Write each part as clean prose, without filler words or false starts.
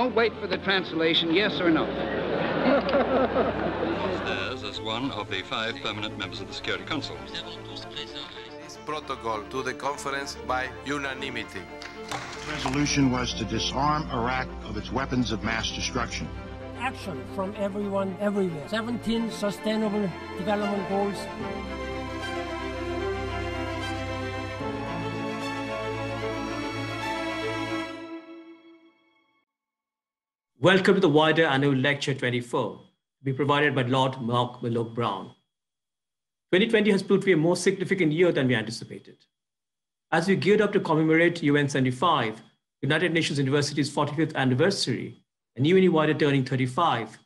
Don't wait for the translation, yes or no. Theirs as one of the 5 permanent members of the Security Council. This protocol to the conference by unanimity. The resolution was to disarm Iraq of its weapons of mass destruction. Action from everyone, everywhere. 17 Sustainable Development Goals. Welcome to the wider annual lecture 24, to be provided by Lord Mark Malloch-Brown. 2020 has proved to be a more significant year than we anticipated. As we geared up to commemorate UN 75, United Nations University's 45th anniversary, and UNE wider turning 35,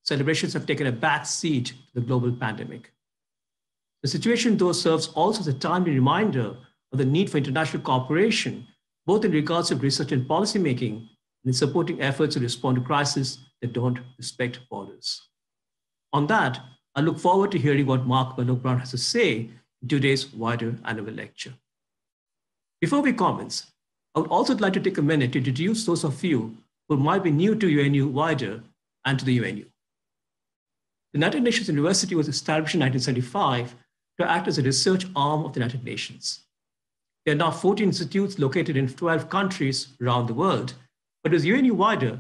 celebrations have taken a back seat to the global pandemic. The situation, though, serves also as a timely reminder of the need for international cooperation, both in regards to research and policymaking, and in supporting efforts to respond to crises that don't respect borders. On that, I look forward to hearing what Mark Malloch-Brown has to say in today's wider annual lecture. Before we commence, I would also like to take a minute to introduce those of you who might be new to UNU wider and to the UNU. The United Nations University was established in 1975 to act as a research arm of the United Nations. There are now 14 institutes located in 12 countries around the world, but as UNU wider,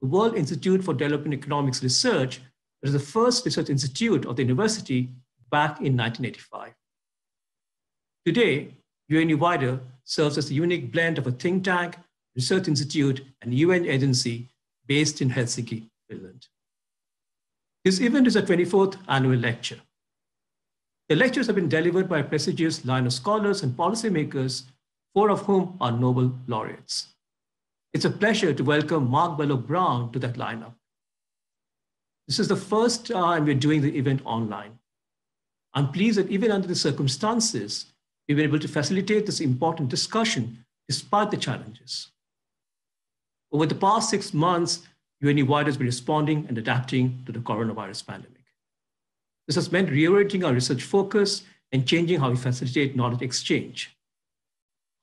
the World Institute for Development Economics Research was the first research institute of the university back in 1985. Today, UNU wider serves as a unique blend of a think tank, research institute, and UN agency based in Helsinki, Finland. This event is a 24th annual lecture. The lectures have been delivered by a prestigious line of scholars and policymakers, 4 of whom are Nobel laureates. It's a pleasure to welcome Mark Malloch-Brown to that lineup. This is the first time we're doing the event online. I'm pleased that even under the circumstances, we've been able to facilitate this important discussion despite the challenges. Over the past 6 months, UNU wider has been responding and adapting to the coronavirus pandemic. This has meant reorienting our research focus and changing how we facilitate knowledge exchange.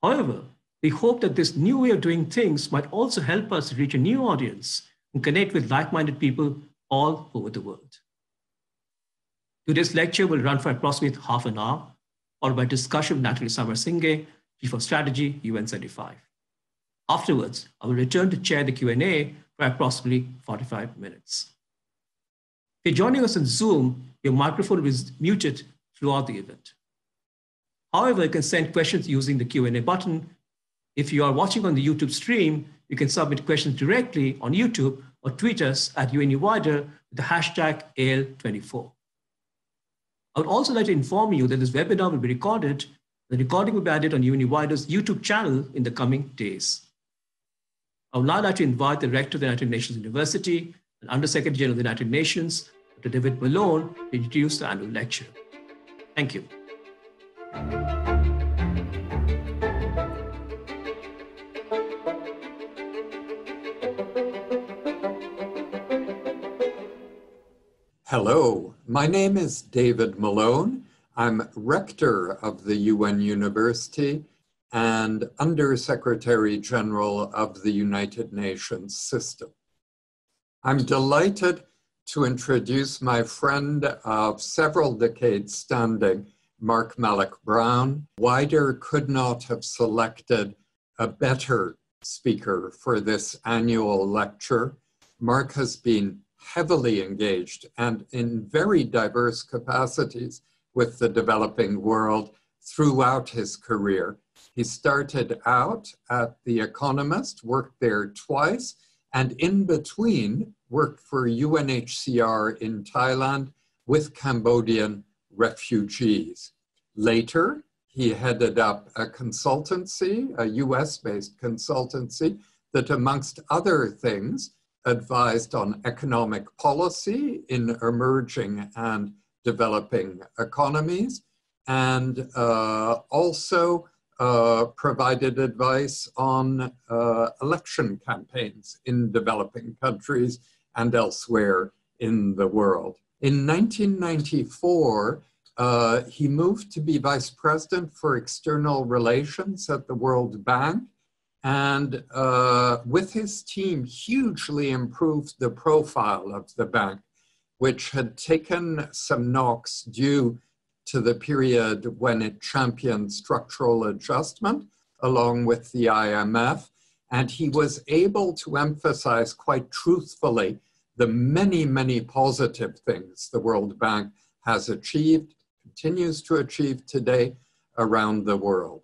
However, we hope that this new way of doing things might also help us reach a new audience and connect with like-minded people all over the world. Today's lecture will run for approximately half an hour, followed by a discussion with Nathalie Samarasinge, Chief of Strategy, UN 75. Afterwards, I will return to chair the Q&A for approximately 45 minutes. If you're joining us on Zoom, your microphone is muted throughout the event. However, you can send questions using the Q&A button. If you are watching on the YouTube stream, you can submit questions directly on YouTube or tweet us at UNU wider with the hashtag AL24. I would also like to inform you that this webinar will be recorded. The recording will be added on UNU wider's YouTube channel in the coming days. I would now like to invite the Rector of the United Nations University and Under-Secretary General of the United Nations, Dr. David Malone, to introduce the annual lecture. Thank you. Hello, my name is David Malone. I'm Rector of the UN University and Under-Secretary General of the United Nations System. I'm delighted to introduce my friend of several decades standing, Mark Malloch-Brown. Wider could not have selected a better speaker for this annual lecture. Mark has been heavily engaged and in very diverse capacities with the developing world throughout his career. He started out at The Economist, worked there twice, and in between worked for UNHCR in Thailand with Cambodian refugees. Later, he headed up a consultancy, a US-based consultancy that amongst other things advised on economic policy in emerging and developing economies, and also provided advice on election campaigns in developing countries and elsewhere in the world. In 1994, he moved to be Vice President for External Relations at the World Bank and with his team hugely improved the profile of the bank, which had taken some knocks due to the period when it championed structural adjustment along with the IMF. And he was able to emphasize quite truthfully the many, many positive things the World Bank has achieved, continues to achieve today around the world.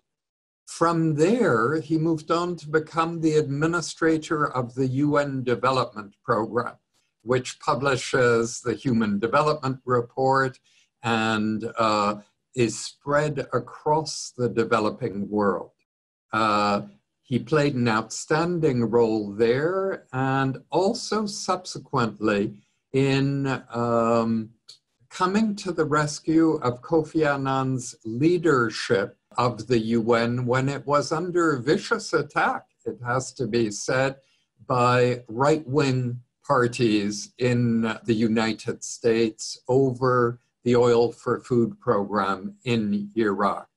From there, he moved on to become the administrator of the UN Development Program, which publishes the Human Development Report and is spread across the developing world. He played an outstanding role there, and also subsequently in coming to the rescue of Kofi Annan's leadership of the UN when it was under vicious attack, it has to be said, by right-wing parties in the United States over the Oil for Food program in Iraq.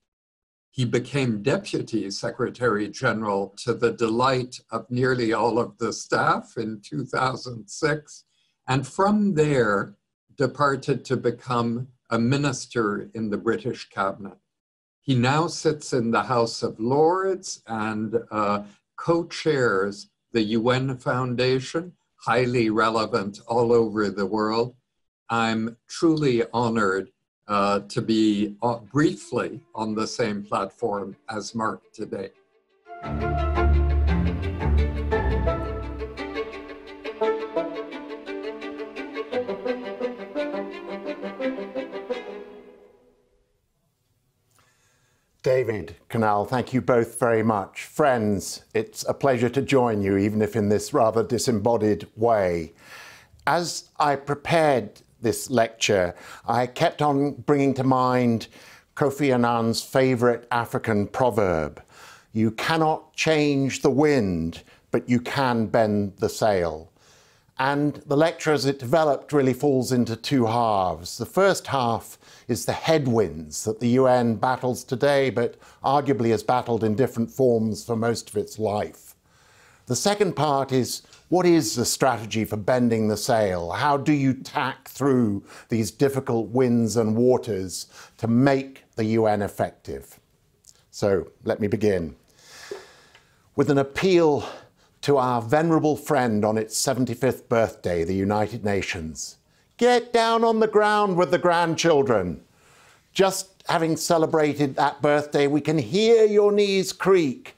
He became Deputy Secretary General to the delight of nearly all of the staff in 2006, and from there departed to become a minister in the British cabinet. He now sits in the House of Lords and co-chairs the UN Foundation, highly relevant all over the world. I'm truly honored to be briefly on the same platform as Mark today. David, Kunal, thank you both very much. Friends, it's a pleasure to join you, even if in this rather disembodied way. As I prepared this lecture, I kept on bringing to mind Kofi Annan's favorite African proverb: you cannot change the wind, but you can bend the sail. And the lecture as it developed really falls into two halves. The first half is the headwinds that the UN battles today, but arguably has battled in different forms for most of its life. The second part is, what is the strategy for bending the sail? How do you tack through these difficult winds and waters to make the UN effective? So let me begin with an appeal to our venerable friend on its 75th birthday, the United Nations. Get down on the ground with the grandchildren. Just having celebrated that birthday, we can hear your knees creak.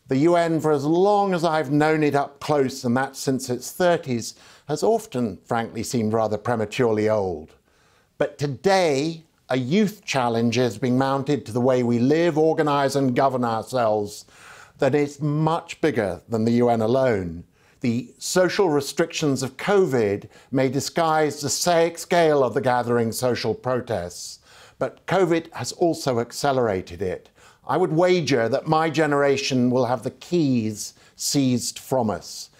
The UN, for as long as I've known it up close, and that's since its 30s, has often, frankly, seemed rather prematurely old. But today, a youth challenge is being mounted to the way we live, organise and govern ourselves that is much bigger than the UN alone. The social restrictions of COVID may disguise the scale of the gathering social protests, but COVID has also accelerated it. I would wager that my generation will have the keys seized from us.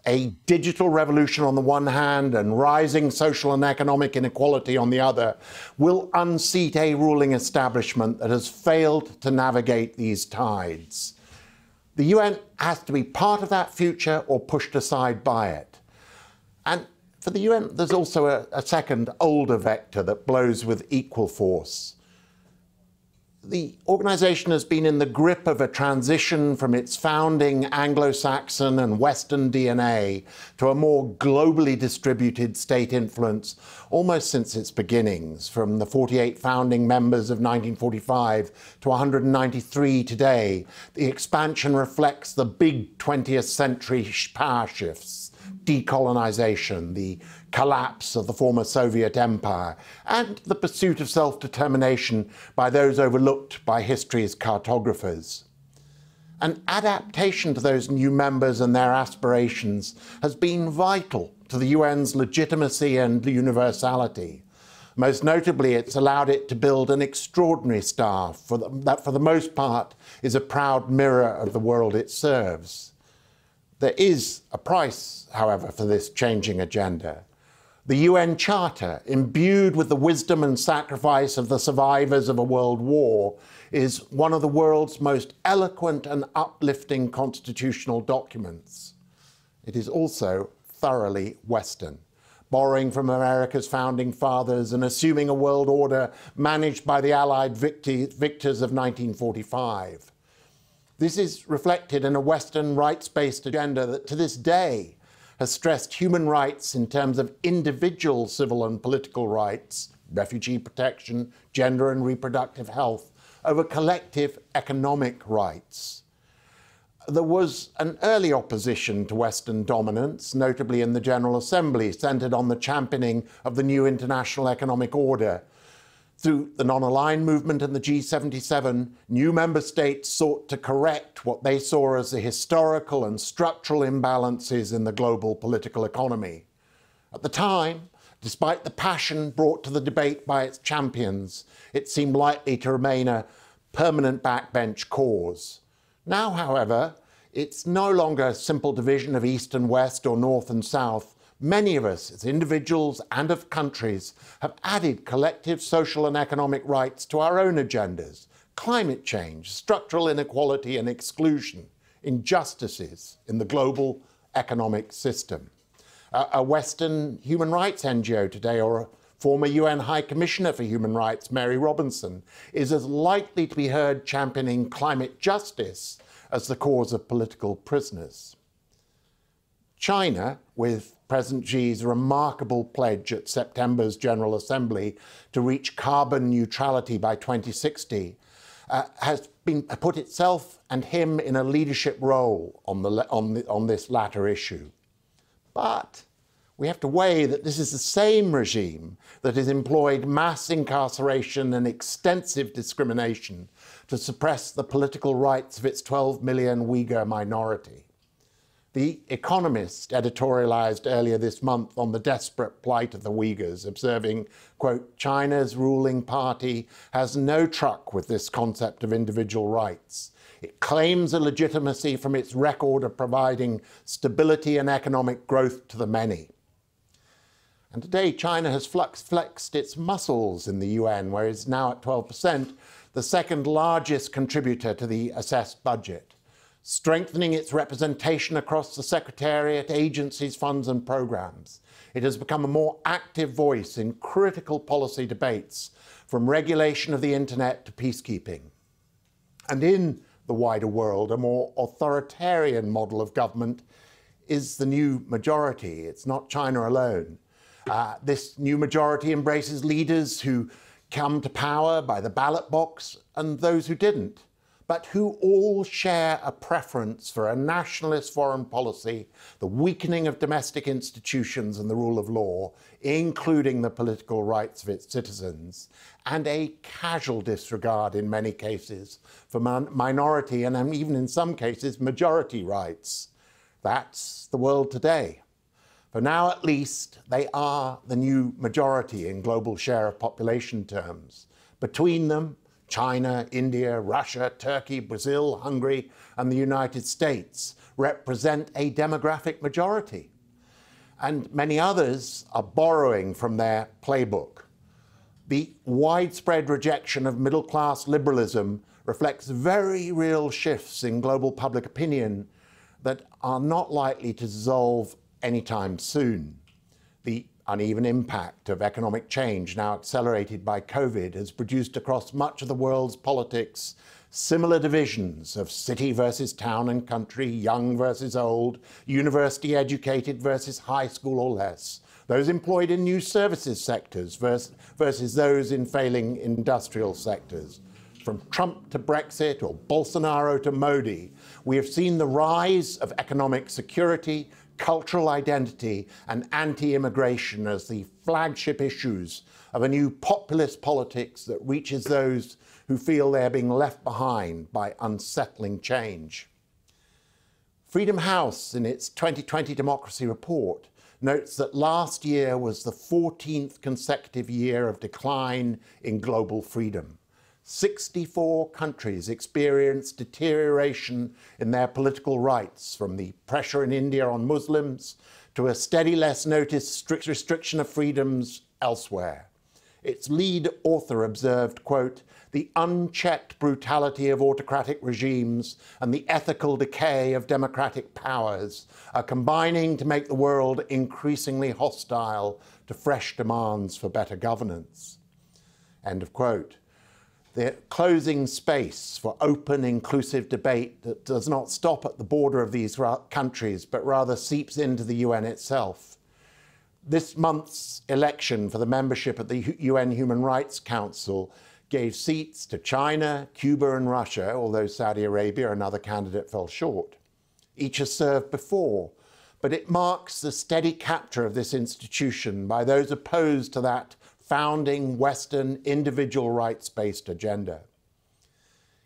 A digital revolution on the one hand and rising social and economic inequality on the other will unseat a ruling establishment that has failed to navigate these tides. The UN has to be part of that future or pushed aside by it. And for the UN, there's also a second, older vector that blows with equal force. The organisation has been in the grip of a transition from its founding Anglo-Saxon and Western DNA to a more globally distributed state influence almost since its beginnings, from the 48 founding members of 1945 to 193 today. The expansion reflects the big 20th century power shifts: decolonisation, the collapse of the former Soviet Empire, and the pursuit of self-determination by those overlooked by history's cartographers. An adaptation to those new members and their aspirations has been vital to the UN's legitimacy and universality. Most notably, it's allowed it to build an extraordinary staff that, for the most part, is a proud mirror of the world it serves. There is a price, however, for this changing agenda. The UN Charter, imbued with the wisdom and sacrifice of the survivors of a world war, is one of the world's most eloquent and uplifting constitutional documents. It is also thoroughly Western, borrowing from America's founding fathers and assuming a world order managed by the Allied victors of 1945. This is reflected in a Western rights-based agenda that to this day has stressed human rights in terms of individual civil and political rights, refugee protection, gender and reproductive health, over collective economic rights. There was an early opposition to Western dominance, notably in the General Assembly, centred on the championing of the new international economic order. Through the non-aligned movement and the G77, new member states sought to correct what they saw as the historical and structural imbalances in the global political economy. At the time, despite the passion brought to the debate by its champions, it seemed likely to remain a permanent backbench cause. Now, however, it's no longer a simple division of East and West or North and South. Many of us, as individuals and of countries, have added collective social and economic rights to our own agendas. Climate change, structural inequality and exclusion, injustices in the global economic system. A Western human rights NGO today, or a former UN High Commissioner for Human Rights, Mary Robinson, is as likely to be heard championing climate justice as the cause of political prisoners. China, with President Xi's remarkable pledge at September's General Assembly to reach carbon neutrality by 2060, has put itself and him in a leadership role on this latter issue. But we have to weigh that this is the same regime that has employed mass incarceration and extensive discrimination to suppress the political rights of its 12 million Uyghur minority. The Economist editorialized earlier this month on the desperate plight of the Uyghurs, observing, quote, "China's ruling party has no truck with this concept of individual rights. It claims a legitimacy from its record of providing stability and economic growth to the many." And today, China has flexed its muscles in the UN, where it's now at 12%, the second largest contributor to the assessed budget, strengthening its representation across the Secretariat, agencies, funds and programs. It has become a more active voice in critical policy debates, from regulation of the internet to peacekeeping. And in the wider world, a more authoritarian model of government is the new majority. It's not China alone. This new majority embraces leaders who come to power by the ballot box and those who didn't, but who all share a preference for a nationalist foreign policy, the weakening of domestic institutions and the rule of law, including the political rights of its citizens, and a casual disregard in many cases for minority and even in some cases majority rights. That's the world today. For now, at least, they are the new majority in global share of population terms. Between them, China, India, Russia, Turkey, Brazil, Hungary, and the United States represent a demographic majority. And many others are borrowing from their playbook. The widespread rejection of middle-class liberalism reflects very real shifts in global public opinion that are not likely to dissolve anytime soon. The uneven impact of economic change, now accelerated by COVID, has produced across much of the world's politics similar divisions of city versus town and country, young versus old, university educated versus high school or less, those employed in new services sectors versus those in failing industrial sectors. From Trump to Brexit or Bolsonaro to Modi, we have seen the rise of economic security, cultural identity and anti-immigration as the flagship issues of a new populist politics that reaches those who feel they're being left behind by unsettling change. Freedom House, in its 2020 Democracy Report, notes that last year was the 14th consecutive year of decline in global freedom. 64 countries experienced deterioration in their political rights, from the pressure in India on Muslims to a steady less noticed strict restriction of freedoms elsewhere. Its lead author observed, quote, "The unchecked brutality of autocratic regimes and the ethical decay of democratic powers are combining to make the world increasingly hostile to fresh demands for better governance." End of quote. The closing space for open, inclusive debate that does not stop at the border of these countries, but rather seeps into the UN itself. This month's election for the membership of the UN Human Rights Council gave seats to China, Cuba, and Russia, although Saudi Arabia, another candidate, fell short. Each has served before, but it marks the steady capture of this institution by those opposed to that founding Western individual rights-based agenda.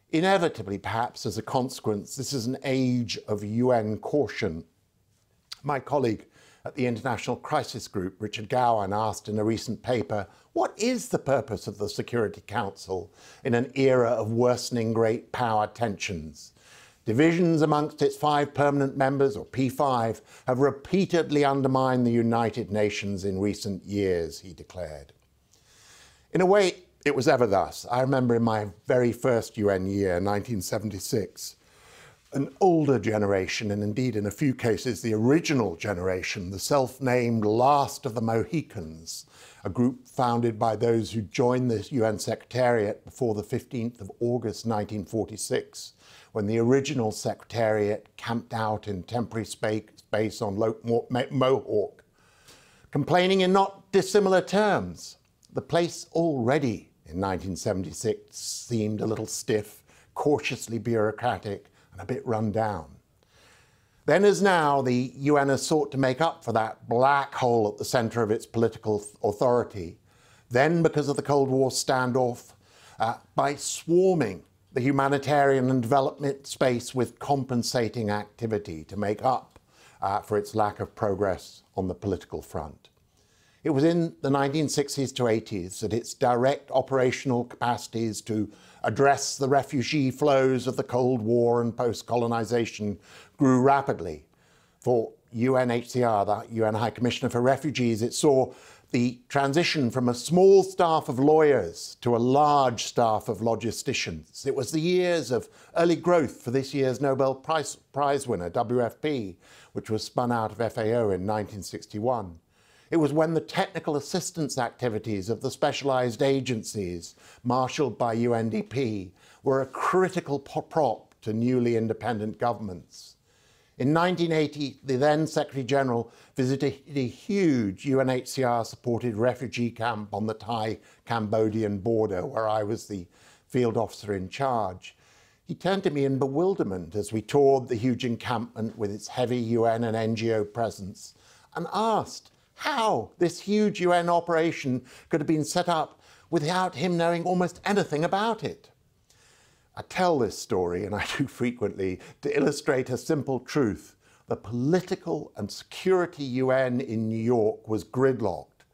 Inevitably, perhaps as a consequence, this is an age of UN caution. My colleague at the International Crisis Group, Richard Gowan, asked in a recent paper, what is the purpose of the Security Council in an era of worsening great power tensions? Divisions amongst its 5 permanent members, or P5, have repeatedly undermined the United Nations in recent years, he declared. In a way, it was ever thus. I remember in my very first UN year, 1976, an older generation, and indeed in a few cases the original generation, the self-named Last of the Mohicans, a group founded by those who joined the UN Secretariat before the 15th of August 1946, when the original Secretariat camped out in temporary space on Mohawk, complaining in not dissimilar terms. The place already in 1976 seemed a little stiff, cautiously bureaucratic, and a bit run down. Then as now, the UN has sought to make up for that black hole at the centre of its political authority, then because of the Cold War standoff, by swarming the humanitarian and development space with compensating activity to make up for its lack of progress on the political front. It was in the 1960s to 80s that its direct operational capacities to address the refugee flows of the Cold War and post-colonization grew rapidly. For UNHCR, the UN High Commissioner for Refugees, it saw the transition from a small staff of lawyers to a large staff of logisticians. It was the years of early growth for this year's Nobel Prize winner, WFP, which was spun out of FAO in 1961. It was when the technical assistance activities of the specialized agencies marshaled by UNDP were a critical prop to newly independent governments. In 1980, the then Secretary-General visited a huge UNHCR-supported refugee camp on the Thai-Cambodian border, where I was the field officer in charge. He turned to me in bewilderment as we toured the huge encampment with its heavy UN and NGO presence and asked how this huge UN operation could have been set up without him knowing almost anything about it. I tell this story, and I do frequently, to illustrate a simple truth. The political and security UN in New York was gridlocked,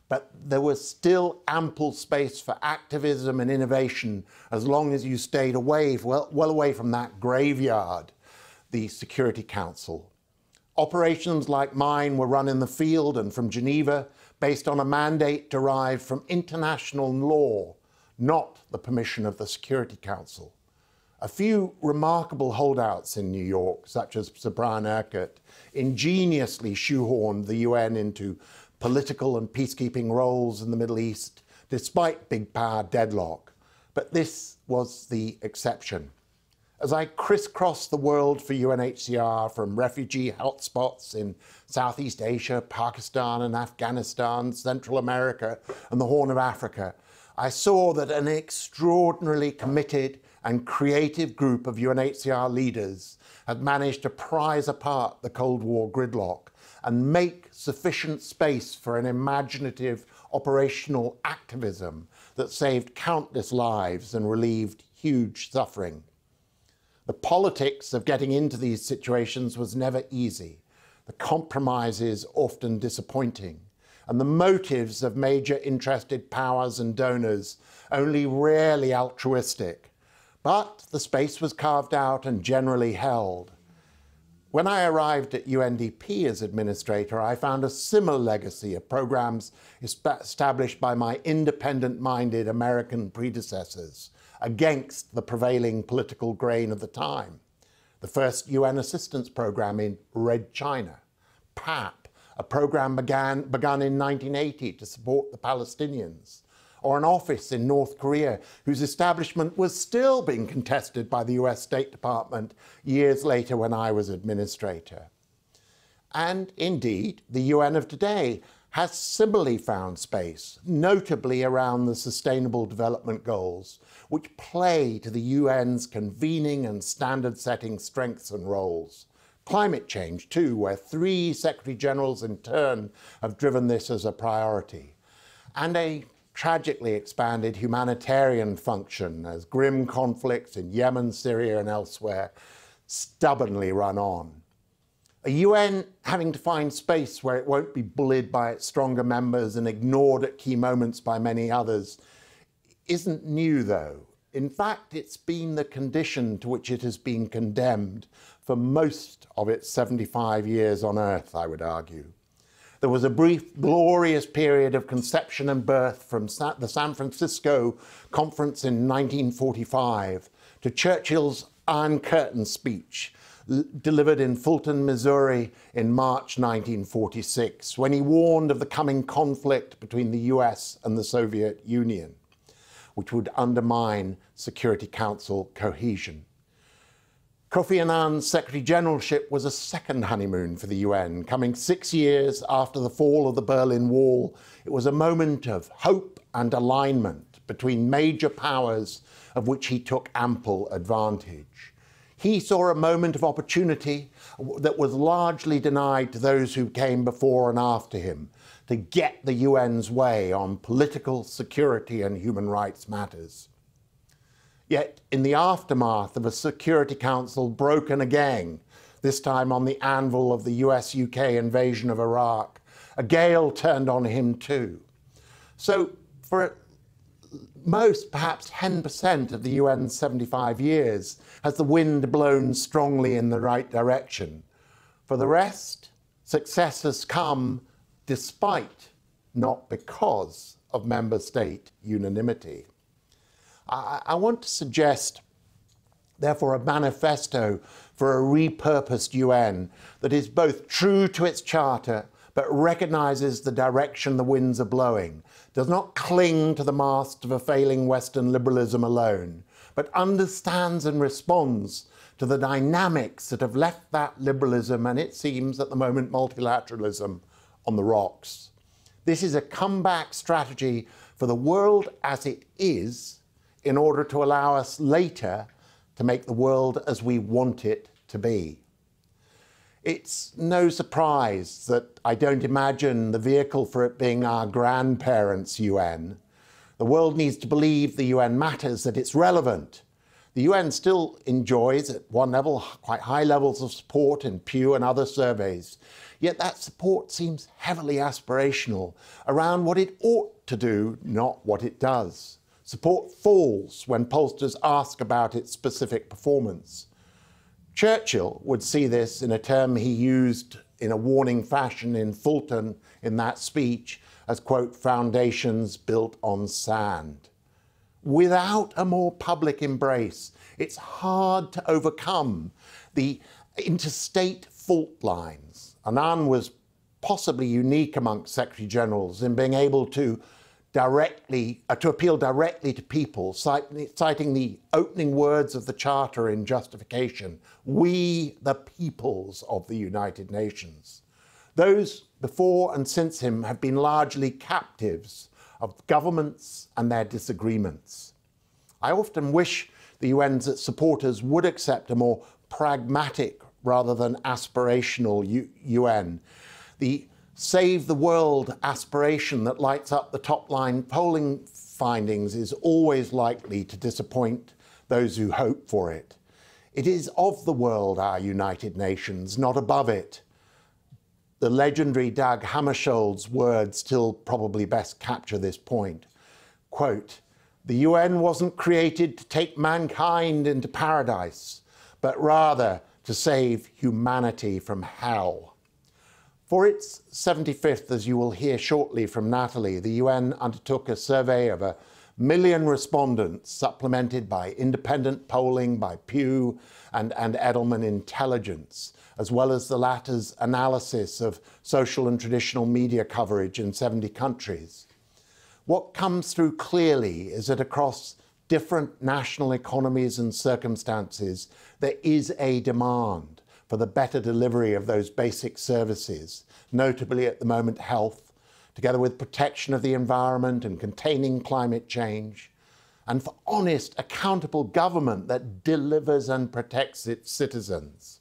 but there was still ample space for activism and innovation as long as you stayed away, well away from that graveyard, the Security Council. Operations like mine were run in the field and from Geneva based on a mandate derived from international law, not the permission of the Security Council. A few remarkable holdouts in New York, such as Sir Brian Urquhart, ingeniously shoehorned the UN into political and peacekeeping roles in the Middle East, despite big power deadlock. But this was the exception. As I crisscrossed the world for UNHCR from refugee hotspots in Southeast Asia, Pakistan and Afghanistan, Central America and the Horn of Africa, I saw that an extraordinarily committed and creative group of UNHCR leaders had managed to prise apart the Cold War gridlock and make sufficient space for an imaginative operational activism that saved countless lives and relieved huge suffering. The politics of getting into these situations was never easy, the compromises often disappointing, and the motives of major interested powers and donors only rarely altruistic. But the space was carved out and generally held. when I arrived at UNDP as administrator, I found a similar legacy of programs established by my independent-minded American predecessors against the prevailing political grain of the time. The first UN assistance program in Red China, PAP, a program begun in 1980 to support the Palestinians, or an office in North Korea whose establishment was still being contested by the US State Department years later when I was administrator. And indeed, the UN of today has similarly found space, notably around the Sustainable Development Goals, which play to the UN's convening and standard-setting strengths and roles. Climate change, too, where 3 Secretary Generals in turn have driven this as a priority. And a tragically expanded humanitarian function as grim conflicts in Yemen, Syria and elsewhere stubbornly run on. A UN having to find space where it won't be bullied by its stronger members and ignored at key moments by many others isn't new, though. In fact, it's been the condition to which it has been condemned for most of its 75 years on Earth, I would argue. There was a brief, glorious period of conception and birth from the San Francisco Conference in 1945 to Churchill's Iron Curtain speech, delivered in Fulton, Missouri in March 1946, when he warned of the coming conflict between the US and the Soviet Union, which would undermine Security Council cohesion. Kofi Annan's Secretary Generalship was a second honeymoon for the UN. Coming 6 years after the fall of the Berlin Wall, it was a moment of hope and alignment between major powers of which he took ample advantage. He saw a moment of opportunity that was largely denied to those who came before and after him to get the UN's way on political, security and human rights matters. Yet, in the aftermath of a Security Council broken again, this time on the anvil of the US-UK invasion of Iraq, a gale turned on him too. So, for most, perhaps 10% of the UN's 75 years, has the wind blown strongly in the right direction. For the rest, success has come despite, not because, of member state unanimity. I want to suggest, therefore, a manifesto for a repurposed UN that is both true to its charter but recognises the direction the winds are blowing, does not cling to the mast of a failing Western liberalism alone, but understands and responds to the dynamics that have left that liberalism and, it seems at the moment, multilateralism on the rocks. This is a comeback strategy for the world as it is, in order to allow us later to make the world as we want it to be. It's no surprise that I don't imagine the vehicle for it being our grandparents' UN. The world needs to believe the UN matters, that it's relevant. The UN still enjoys, at one level, quite high levels of support in Pew and other surveys. Yet that support seems heavily aspirational around what it ought to do, not what it does. Support falls when pollsters ask about its specific performance. Churchill would see this in a term he used in a warning fashion in Fulton in that speech as, quote, foundations built on sand. Without a more public embrace, it's hard to overcome the interstate fault lines. Annan was possibly unique amongst Secretary Generals in being able to appeal directly to people, citing the opening words of the Charter in justification, "We, the peoples of the United Nations." Those before and since him have been largely captives of governments and their disagreements. I often wish the UN's supporters would accept a more pragmatic rather than aspirational UN. The Save the World aspiration that lights up the top-line polling findings is always likely to disappoint those who hope for it. It is of the world, our United Nations, not above it. The legendary Dag Hammarskjöld's words still probably best capture this point. Quote, "The UN wasn't created to take mankind into paradise, but rather to save humanity from hell. For its 75th, as you will hear shortly from Natalie, the UN undertook a survey of 1 million respondents, supplemented by independent polling by Pew and Edelman Intelligence, as well as the latter's analysis of social and traditional media coverage in 70 countries. What comes through clearly is that across different national economies and circumstances, there is a demand for the better delivery of those basic services, notably at the moment health, together with protection of the environment and containing climate change, and for honest, accountable government that delivers and protects its citizens.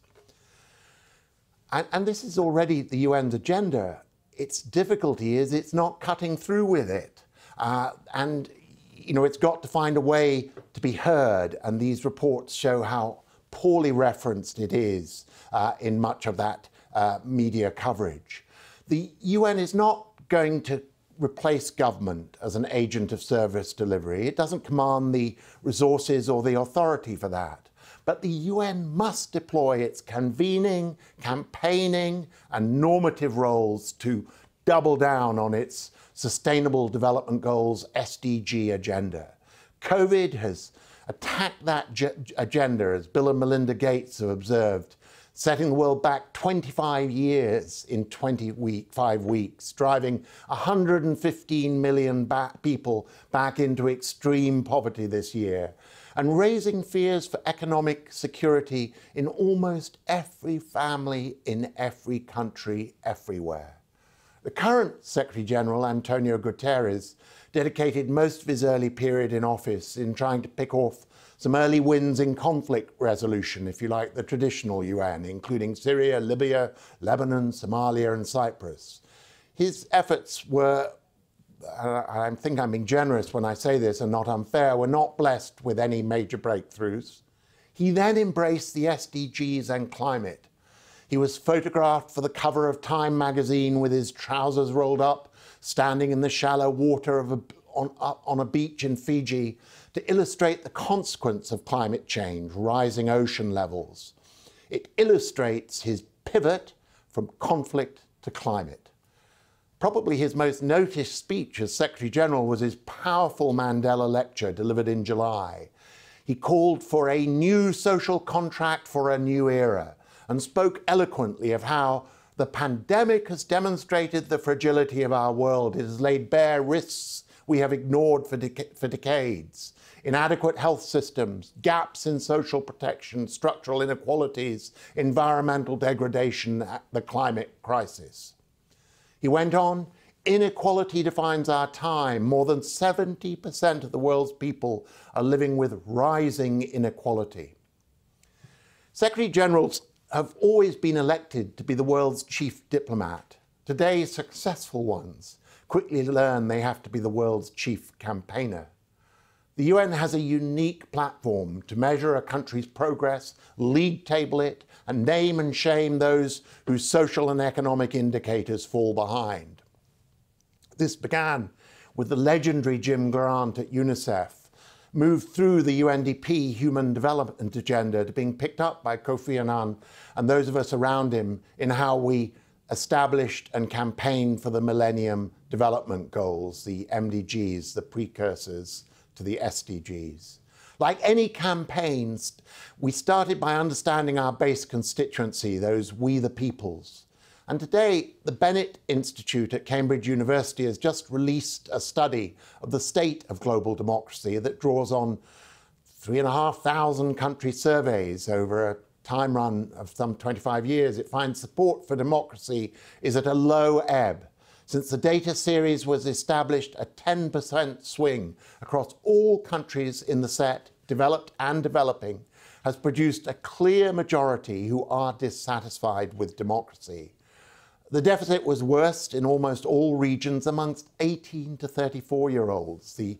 And this is already the UN's agenda. Its difficulty is it's not cutting through with it. And you know, it's got to find a way to be heard, and these reports show how poorly referenced it is in much of that media coverage. The UN is not going to replace government as an agent of service delivery. It doesn't command the resources or the authority for that. But the UN must deploy its convening, campaigning, and normative roles to double down on its Sustainable Development Goals SDG agenda. COVID has attacked that agenda, as Bill and Melinda Gates have observed, setting the world back 25 years in 5 weeks, driving 115 million people back into extreme poverty this year, and raising fears for economic security in almost every family in every country, everywhere. The current Secretary General, Antonio Guterres, dedicated most of his early period in office in trying to pick off some early wins in conflict resolution, if you like, the traditional UN, including Syria, Libya, Lebanon, Somalia, and Cyprus. His efforts were, I think I'm being generous when I say this and not unfair, were not blessed with any major breakthroughs. He then embraced the SDGs and climate. He was photographed for the cover of Time magazine with his trousers rolled up, standing in the shallow water of on a beach in Fiji to illustrate the consequence of climate change, rising ocean levels. It illustrates his pivot from conflict to climate. Probably his most noticed speech as Secretary General was his powerful Mandela lecture delivered in July. He called for a new social contract for a new era, and spoke eloquently of how the pandemic has demonstrated the fragility of our world. It has laid bare risks we have ignored for decades. Inadequate health systems, gaps in social protection, structural inequalities, environmental degradation, the climate crisis. He went on, inequality defines our time. More than 70% of the world's people are living with rising inequality. Secretary Generals have always been elected to be the world's chief diplomat. Today, successful ones quickly learn they have to be the world's chief campaigner. The UN has a unique platform to measure a country's progress, league table it, and name and shame those whose social and economic indicators fall behind. This began with the legendary Jim Grant at UNICEF, moved through the UNDP Human Development Agenda to being picked up by Kofi Annan and those of us around him in how we established and campaigned for the Millennium Development Goals, the MDGs, the precursors to the SDGs. Like any campaigns, we started by understanding our base constituency, those we the peoples. And today, the Bennett Institute at Cambridge University has just released a study of the state of global democracy that draws on 3,500 country surveys over a time run of some 25 years. It finds support for democracy is at a low ebb. Since the data series was established, a 10% swing across all countries in the set, developed and developing, has produced a clear majority who are dissatisfied with democracy. The deficit was worst in almost all regions amongst 18 to 34-year-olds, the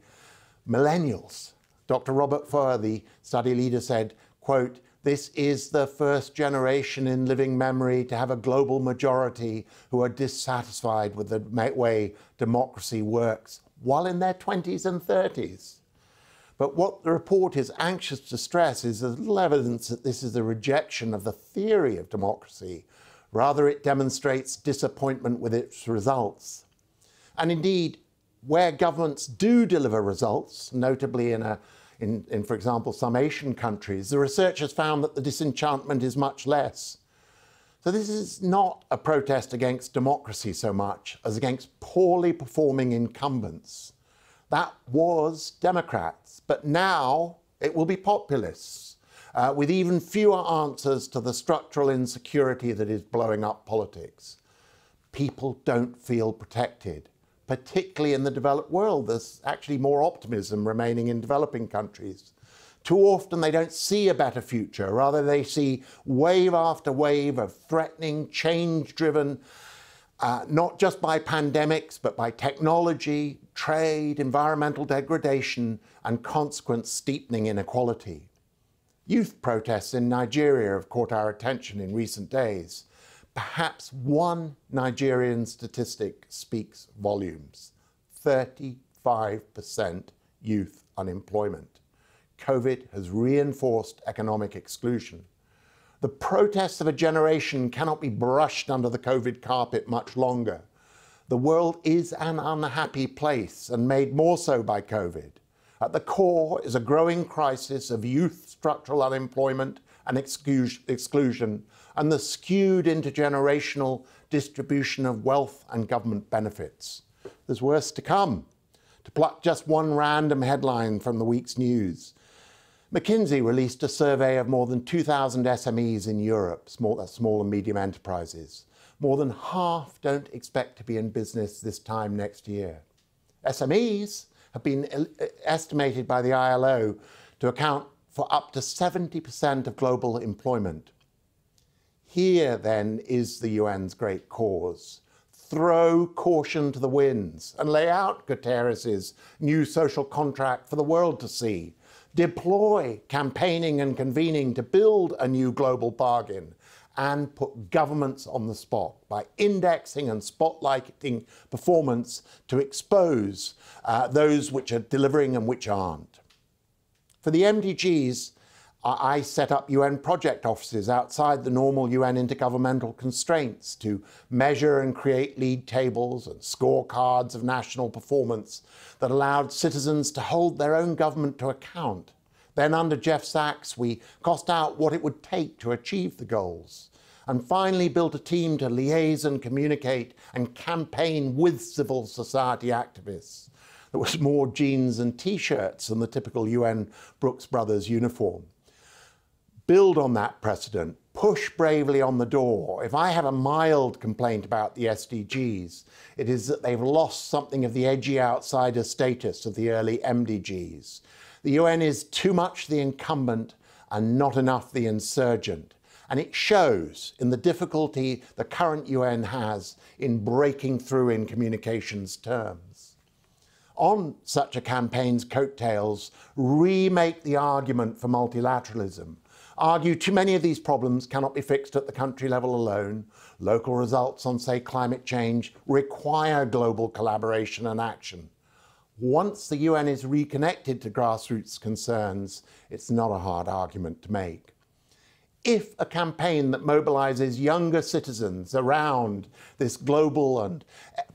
millennials. Dr. Robert Foer, the study leader, said, quote, "This is the first generation in living memory to have a global majority who are dissatisfied with the way democracy works while in their 20s and 30s. But what the report is anxious to stress is there's little evidence that this is a rejection of the theory of democracy. Rather, it demonstrates disappointment with its results. And indeed, where governments do deliver results, notably in, for example, some Asian countries, the research has found that the disenchantment is much less. So this is not a protest against democracy so much as against poorly performing incumbents. That was Democrats, but now it will be populists, with even fewer answers to the structural insecurity that is blowing up politics. People don't feel protected, particularly in the developed world. There's actually more optimism remaining in developing countries. Too often they don't see a better future. Rather, they see wave after wave of threatening, change-driven, not just by pandemics, but by technology, trade, environmental degradation, and consequent steepening inequality. Youth protests in Nigeria have caught our attention in recent days. Perhaps one Nigerian statistic speaks volumes: 35% youth unemployment. COVID has reinforced economic exclusion. The protests of a generation cannot be brushed under the COVID carpet much longer. The world is an unhappy place, and made more so by COVID. At the core is a growing crisis of youth structural unemployment and exclusion, and the skewed intergenerational distribution of wealth and government benefits. There's worse to come. To pluck just one random headline from the week's news, McKinsey released a survey of more than 2,000 SMEs in Europe, small and medium enterprises. More than half don't expect to be in business this time next year. SMEs have been estimated by the ILO to account for up to 70% of global employment. Here, then, is the UN's great cause. Throw caution to the winds and lay out Guterres' new social contract for the world to see. Deploy campaigning and convening to build a new global bargain, and put governments on the spot by indexing and spotlighting performance to expose those which are delivering and which aren't. For the MDGs, I set up UN project offices outside the normal UN intergovernmental constraints to measure and create league tables and scorecards of national performance that allowed citizens to hold their own government to account. Then under Jeff Sachs, we cost out what it would take to achieve the goals, and finally built a team to liaise and communicate and campaign with civil society activists. There was more jeans and T-shirts than the typical UN Brooks Brothers uniform. Build on that precedent, push bravely on the door. If I have a mild complaint about the SDGs, it is that they've lost something of the edgy outsider status of the early MDGs. The UN is too much the incumbent and not enough the insurgent. And it shows in the difficulty the current UN has in breaking through in communications terms. On such a campaign's coattails, remake the argument for multilateralism. Argue too many of these problems cannot be fixed at the country level alone. Local results on, say, climate change require global collaboration and action. Once the UN is reconnected to grassroots concerns, it's not a hard argument to make. If a campaign that mobilizes younger citizens around this global and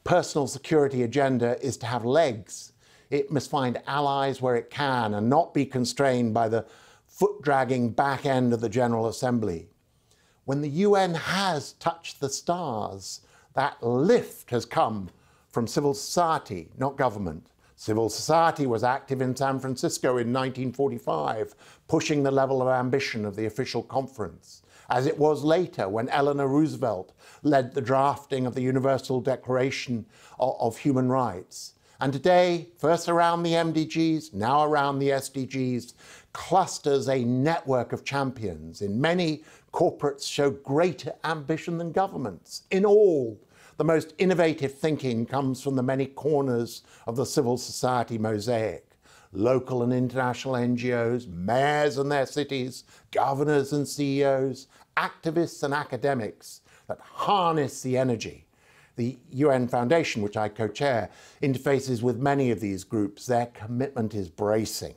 personal security agenda is to have legs, it must find allies where it can and not be constrained by the foot-dragging back end of the General Assembly. When the UN has touched the stars, that lift has come from civil society, not government. Civil society was active in San Francisco in 1945, pushing the level of ambition of the official conference, as it was later when Eleanor Roosevelt led the drafting of the Universal Declaration of Human Rights. And today, first around the MDGs, now around the SDGs, clusters a network of champions. In many, corporates show greater ambition than governments. In all, the most innovative thinking comes from the many corners of the civil society mosaic. Local and international NGOs, mayors and their cities, governors and CEOs, activists and academics that harness the energy. The UN Foundation, which I co-chair, interfaces with many of these groups. Their commitment is bracing.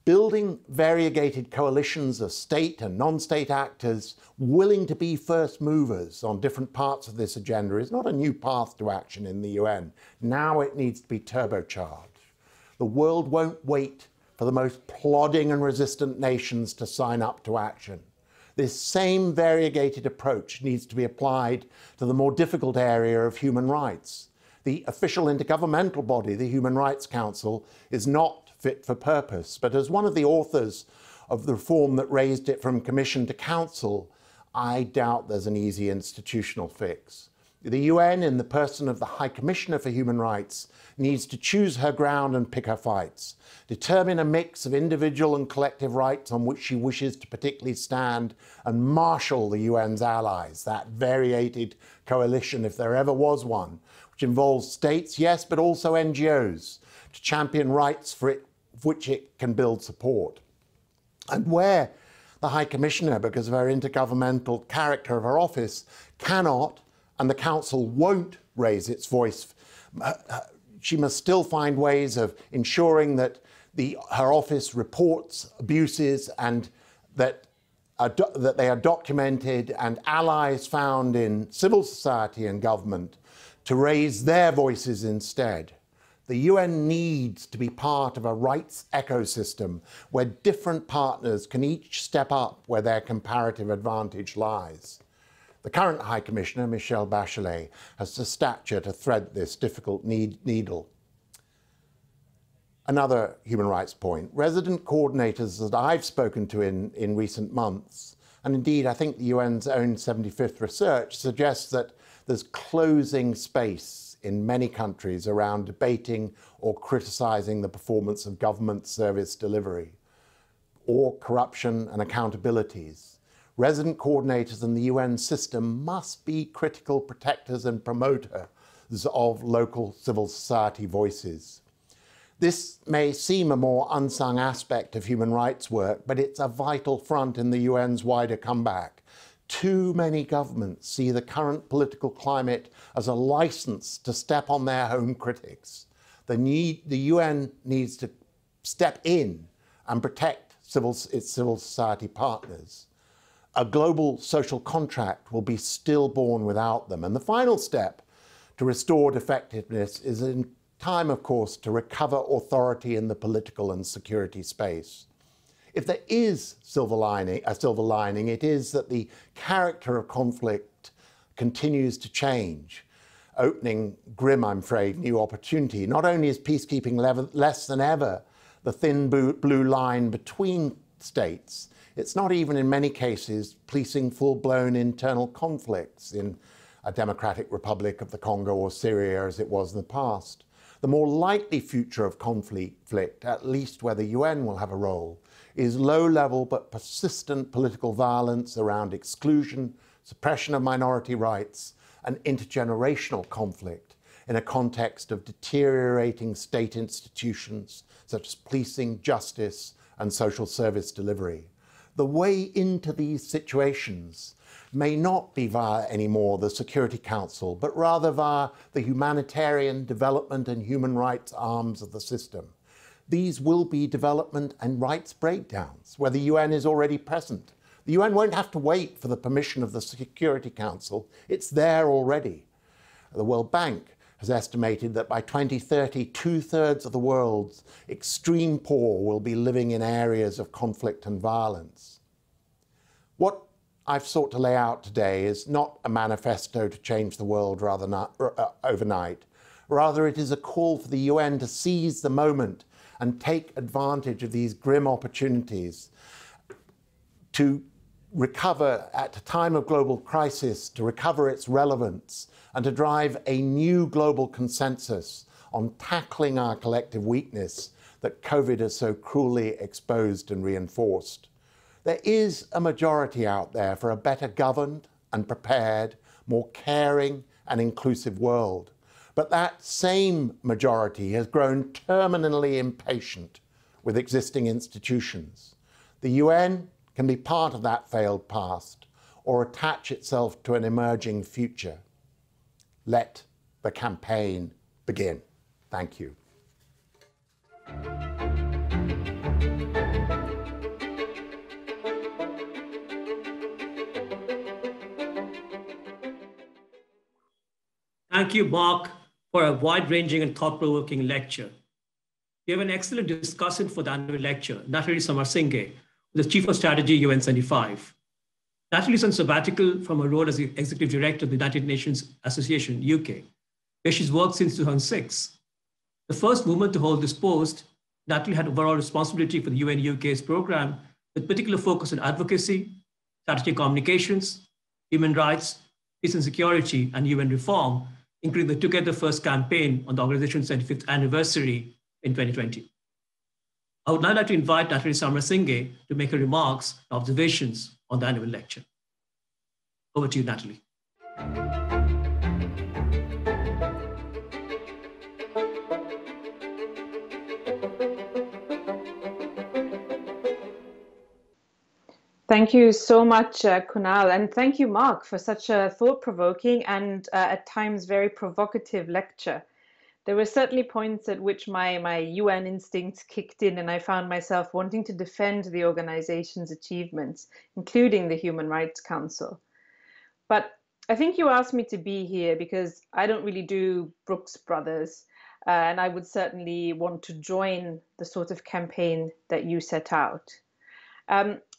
Building variegated coalitions of state and non-state actors willing to be first movers on different parts of this agenda is not a new path to action in the UN. Now it needs to be turbocharged. The world won't wait for the most plodding and resistant nations to sign up to action. This same variegated approach needs to be applied to the more difficult area of human rights. The official intergovernmental body, the Human Rights Council, is not fit for purpose. But as one of the authors of the reform that raised it from Commission to Council, I doubt there's an easy institutional fix. The UN, in the person of the High Commissioner for Human Rights, needs to choose her ground and pick her fights, determine a mix of individual and collective rights on which she wishes to particularly stand, and marshal the UN's allies, that variegated coalition, if there ever was one, which involves states, yes, but also NGOs, to champion rights for which it can build support. And where the High Commissioner, because of her intergovernmental character of her office, cannot, and the Council won't raise its voice, she must still find ways of ensuring that her office reports abuses and that they are documented, and allies found in civil society and government to raise their voices instead. The UN needs to be part of a rights ecosystem where different partners can each step up where their comparative advantage lies. The current High Commissioner, Michelle Bachelet, has the stature to thread this difficult needle. Another human rights point. Resident coordinators that I've spoken to in recent months, and indeed I think the UN's own 75th research, suggests that there's closing space in many countries around debating or criticising the performance of government service delivery, or corruption and accountabilities. Resident coordinators in the UN system must be critical protectors and promoters of local civil society voices. This may seem a more unsung aspect of human rights work, but it's a vital front in the UN's wider comeback. Too many governments see the current political climate as a license to step on their home critics. The UN needs to step in and protect its civil society partners. A global social contract will be stillborn without them. And the final step to restored effectiveness is in time, of course, to recover authority in the political and security space. If there is a silver lining, it is that the character of conflict continues to change, opening grim, I'm afraid, new opportunity. Not only is peacekeeping less than ever the thin blue line between states, it's not even in many cases policing full-blown internal conflicts in a Democratic Republic of the Congo or Syria as it was in the past. The more likely future of conflict, at least where the UN will have a role, is low-level but persistent political violence around exclusion, suppression of minority rights, and intergenerational conflict in a context of deteriorating state institutions such as policing, justice, and social service delivery. The way into these situations may not be via anymore the Security Council, but rather via the humanitarian, development, and human rights arms of the system. These will be development and rights breakdowns, where the UN is already present. The UN won't have to wait for the permission of the Security Council. It's there already. The World Bank has estimated that by 2030, 2/3 of the world's extreme poor will be living in areas of conflict and violence. What I've sought to lay out today is not a manifesto to change the world overnight. Rather, it is a call for the UN to seize the moment and take advantage of these grim opportunities to recover, at a time of global crisis, to recover its relevance and to drive a new global consensus on tackling our collective weakness that COVID has so cruelly exposed and reinforced. There is a majority out there for a better governed and prepared, more caring and inclusive world. But that same majority has grown terminally impatient with existing institutions. The UN can be part of that failed past or attach itself to an emerging future. Let the campaign begin. Thank you. Thank you, Mark, for a wide-ranging and thought-provoking lecture. We have an excellent discussant for the annual lecture, Nathalie Samarasinghe, the Chief of Strategy, UN 75. Nathalie is on sabbatical from her role as the Executive Director of the United Nations Association, UK, where she's worked since 2006. The first woman to hold this post, Nathalie had overall responsibility for the UN UK's program, with particular focus on advocacy, strategic communications, human rights, peace and security, and UN reform, including the Together First campaign on the organization's 75th anniversary in 2020. I would now like to invite Nathalie Samarasinghe to make her remarks and observations on the annual lecture. Over to you, Nathalie. Thank you so much, Kunal, and thank you, Mark, for such a thought-provoking and at times very provocative lecture. There were certainly points at which my UN instincts kicked in, and I found myself wanting to defend the organization's achievements, including the Human Rights Council. But I think you asked me to be here because I don't really do Brooks Brothers, and I would certainly want to join the sort of campaign that you set out.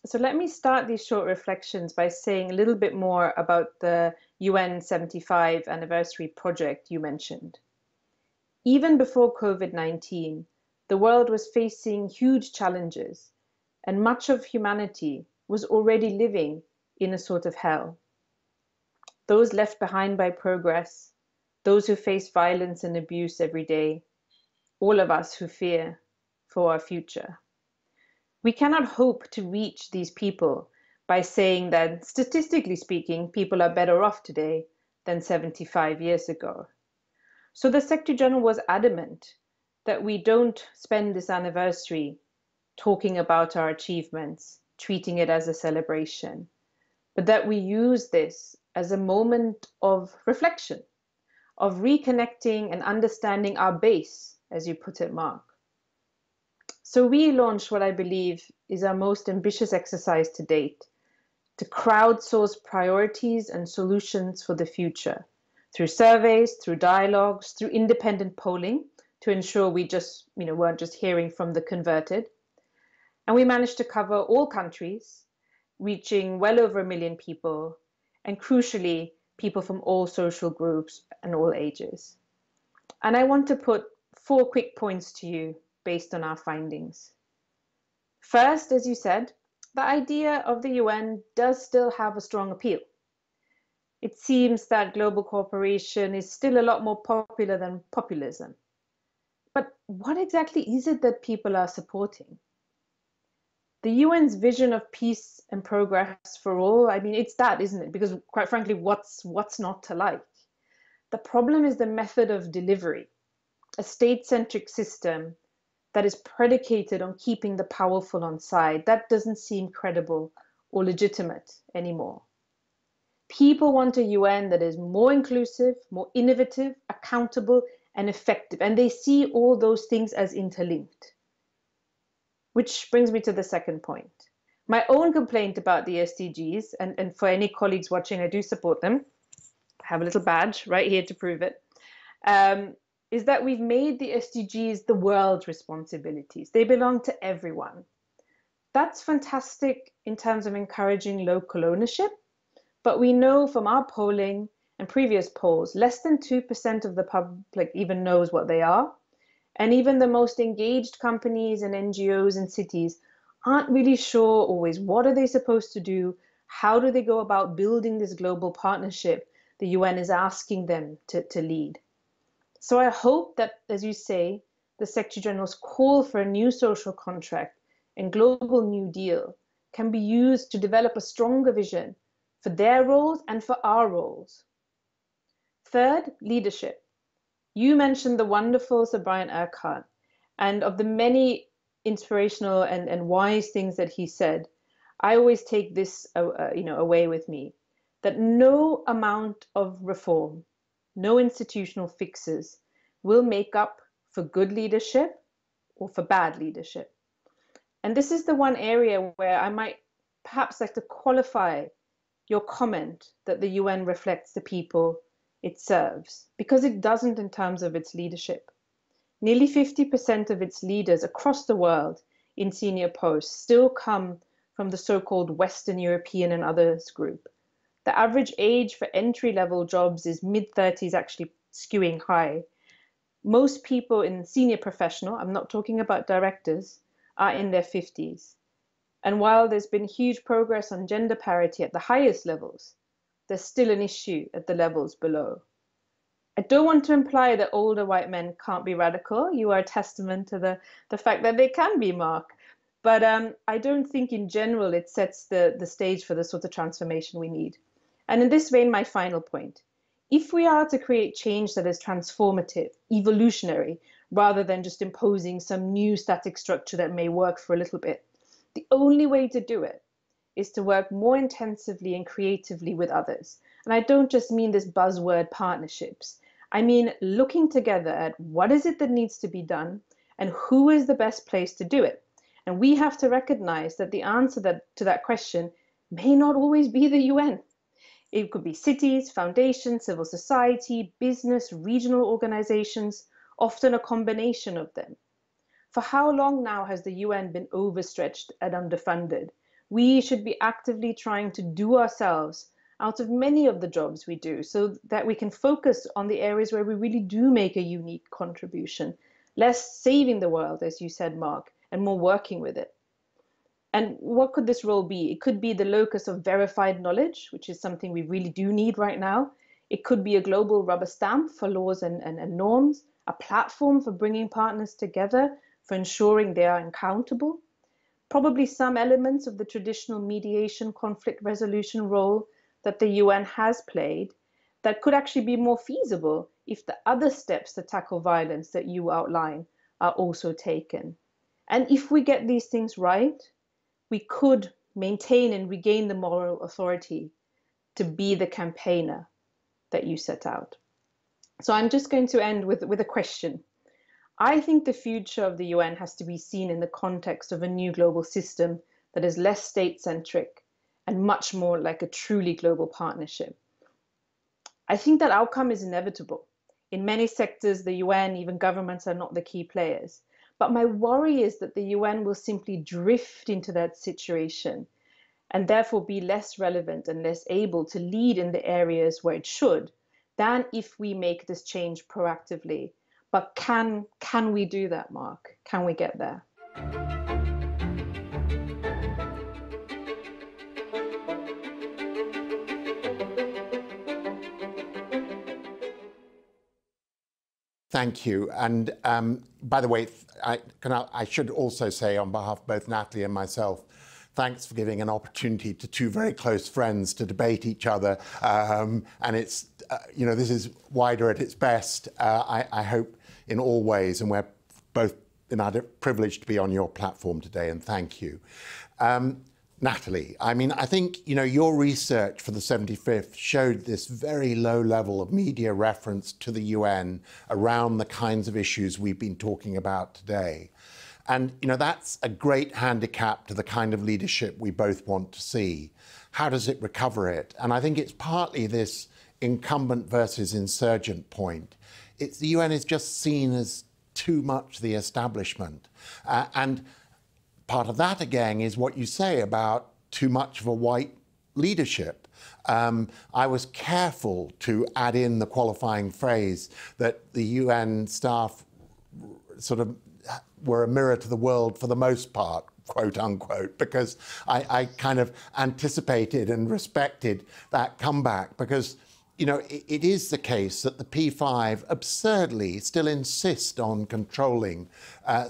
So let me start these short reflections by saying a little bit more about the UN 75 anniversary project you mentioned. Even before COVID-19, the world was facing huge challenges, and much of humanity was already living in a sort of hell. Those left behind by progress, those who face violence and abuse every day, all of us who fear for our future. We cannot hope to reach these people by saying that, statistically speaking, people are better off today than 75 years ago. So the Secretary General was adamant that we don't spend this anniversary talking about our achievements, treating it as a celebration, but that we use this as a moment of reflection, of reconnecting and understanding our base, as you put it, Mark. So we launched what I believe is our most ambitious exercise to date, to crowdsource priorities and solutions for the future, through surveys, through dialogues, through independent polling, to ensure we weren't just hearing from the converted. And we managed to cover all countries, reaching well over 1 million people, and crucially, people from all social groups and all ages. And I want to put 4 quick points to you based on our findings. First, as you said, the idea of the UN does still have a strong appeal. It seems that global cooperation is still a lot more popular than populism. But what exactly is it that people are supporting? The UN's vision of peace and progress for all, I mean, it's that, isn't it? Because quite frankly, what's not to like? The problem is the method of delivery, a state-centric system that is predicated on keeping the powerful on side. That doesn't seem credible or legitimate anymore. People want a UN that is more inclusive, more innovative, accountable, and effective. And they see all those things as interlinked. Which brings me to the second point. My own complaint about the SDGs, and for any colleagues watching, I do support them. I have a little badge right here to prove it, is that we've made the SDGs the world's responsibilities. They belong to everyone. That's fantastic in terms of encouraging local ownership, but we know from our polling and previous polls, less than 2% of the public even knows what they are. And even the most engaged companies and NGOs in cities aren't really sure always what are they supposed to do, how do they go about building this global partnership the UN is asking them to lead. So I hope that, as you say, the Secretary General's call for a new social contract and global New Deal can be used to develop a stronger vision for their roles and for our roles. Third, leadership. You mentioned the wonderful Sir Brian Urquhart, and of the many inspirational and wise things that he said, I always take this away with me, that no amount of reform, no institutional fixes will make up for good leadership or for bad leadership. And this is the one area where I might perhaps like to qualify your comment that the UN reflects the people it serves, because it doesn't in terms of its leadership. Nearly 50% of its leaders across the world in senior posts still come from the so-called Western European and others group. The average age for entry-level jobs is mid-30s, actually skewing high. Most people in senior professional, I'm not talking about directors, are in their 50s. And while there's been huge progress on gender parity at the highest levels, there's still an issue at the levels below. I don't want to imply that older white men can't be radical. You are a testament to the fact that they can be, Mark. But I don't think in general it sets the stage for the sort of transformation we need. And in this vein, my final point. If we are to create change that is transformative, evolutionary, rather than just imposing some new static structure that may work for a little bit, the only way to do it is to work more intensively and creatively with others. And I don't just mean this buzzword partnerships. I mean looking together at what is it that needs to be done and who is the best place to do it. And we have to recognize that the answer to that question may not always be the UN. It could be cities, foundations, civil society, business, regional organizations, often a combination of them. For how long now has the UN been overstretched and underfunded? We should be actively trying to do ourselves out of many of the jobs we do so that we can focus on the areas where we really do make a unique contribution, less saving the world, as you said, Mark, and more working with it. And what could this role be? It could be the locus of verified knowledge, which is something we really do need right now. It could be a global rubber stamp for laws and norms, a platform for bringing partners together, for ensuring they are accountable. Probably some elements of the traditional mediation, conflict resolution role that the UN has played that could actually be more feasible if the other steps to tackle violence that you outline are also taken. And if we get these things right, we could maintain and regain the moral authority to be the campaigner that you set out. So I'm just going to end with a question. I think the future of the UN has to be seen in the context of a new global system that is less state-centric and much more like a truly global partnership. I think that outcome is inevitable. In many sectors, the UN, even governments, are not the key players. But my worry is that the UN will simply drift into that situation and therefore be less relevant and less able to lead in the areas where it should than if we make this change proactively. But can we do that, Mark? Can we get there? Thank you. And by the way, I should also say on behalf of both Natalie and myself, thanks for giving an opportunity to two very close friends to debate each other. And it's, this is wider at its best, I hope, in all ways. And we're both privileged to be on your platform today, and thank you. Natalie, I mean, I think, your research for the 75th showed this very low level of media reference to the UN around the kinds of issues we've been talking about today. And, that's a great handicap to the kind of leadership we both want to see. How does it recover it? And I think it's partly this incumbent versus insurgent point. The UN is just seen as too much the establishment. And part of that, again, is what you say about too much of a white leadership. I was careful to add in the qualifying phrase that the UN staff sort of were a mirror to the world for the most part, quote unquote, because I kind of anticipated and respected that comeback because, it is the case that the P5 absurdly still insist on controlling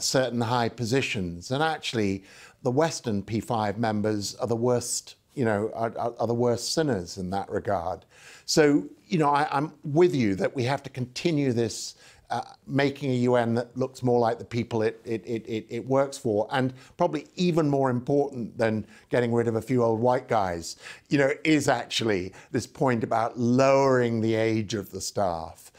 certain high positions. And actually, the Western P5 members are the worst, are the worst sinners in that regard. So, I'm with you that we have to continue this making a UN that looks more like the people it works for, and probably even more important than getting rid of a few old white guys, is actually this point about lowering the age of the staff,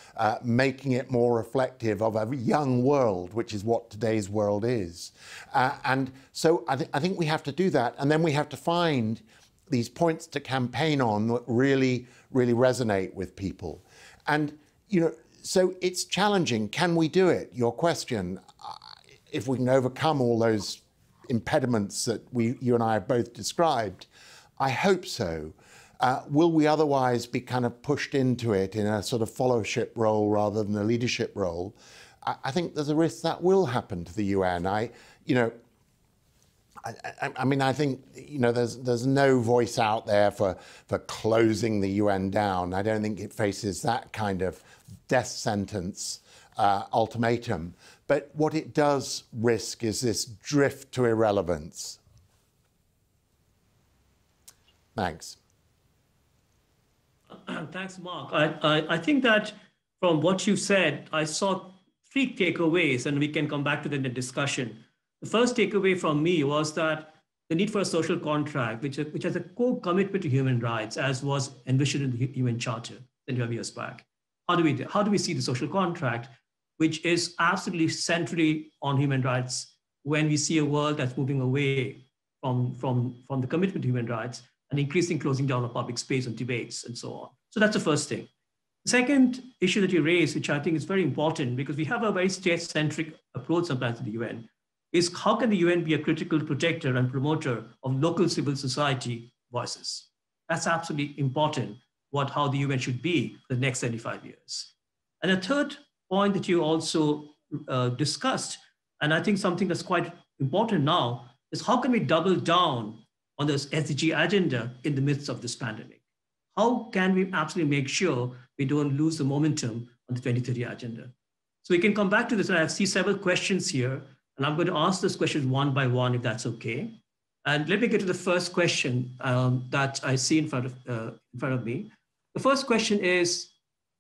making it more reflective of a young world, which is what today's world is. And so I think we have to do that, and then we have to find these points to campaign on that really, really resonate with people. And, you know, so it's challenging. Can we do it? Your question, if we can overcome all those impediments that you and I have both described, I hope so. Will we otherwise be kind of pushed into it in a sort of followership role rather than a leadership role? I think there's a risk that will happen to the UN. I mean, I think, you know, there's no voice out there for closing the UN down. I don't think it faces that kind of death sentence ultimatum. But what it does risk is this drift to irrelevance. Thanks. Thanks, Mark. I think that from what you said, I saw 3 takeaways, and we can come back to them in the discussion. The first takeaway from me was that the need for a social contract, which has a core commitment to human rights, as was envisioned in the UN Charter 12 years back. How do we see the social contract, which is absolutely centrally on human rights, when we see a world that's moving away from the commitment to human rights and increasing closing down of public space and debates and so on. So that's the first thing. The second issue that you raised, which I think is very important, because we have a very state-centric approach sometimes to the UN, is how can the UN be a critical protector and promoter of local civil society voices? That's absolutely important, how the UN should be for the next 75 years. And the third point that you also discussed, and I think something that's quite important now, is how can we double down on this SDG agenda in the midst of this pandemic? How can we absolutely make sure we don't lose the momentum on the 2030 agenda? So we can come back to this, and I see several questions here, and I'm going to ask those questions one by one, if that's okay. And let me get to the first question that I see in front of me. The first question is,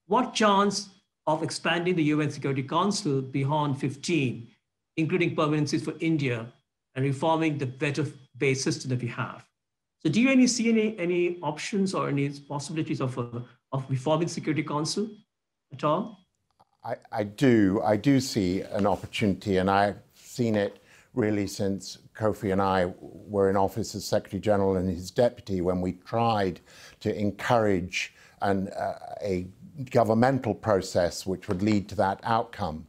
what chance of expanding the UN Security Council beyond 15, including permanencies for India, and reforming the veto-based system that we have? So do you see any options or any possibilities of reforming Security Council at all? I do see an opportunity, and I've seen it really since Kofi and I were in office as Secretary General and his deputy, when we tried to encourage a governmental process which would lead to that outcome.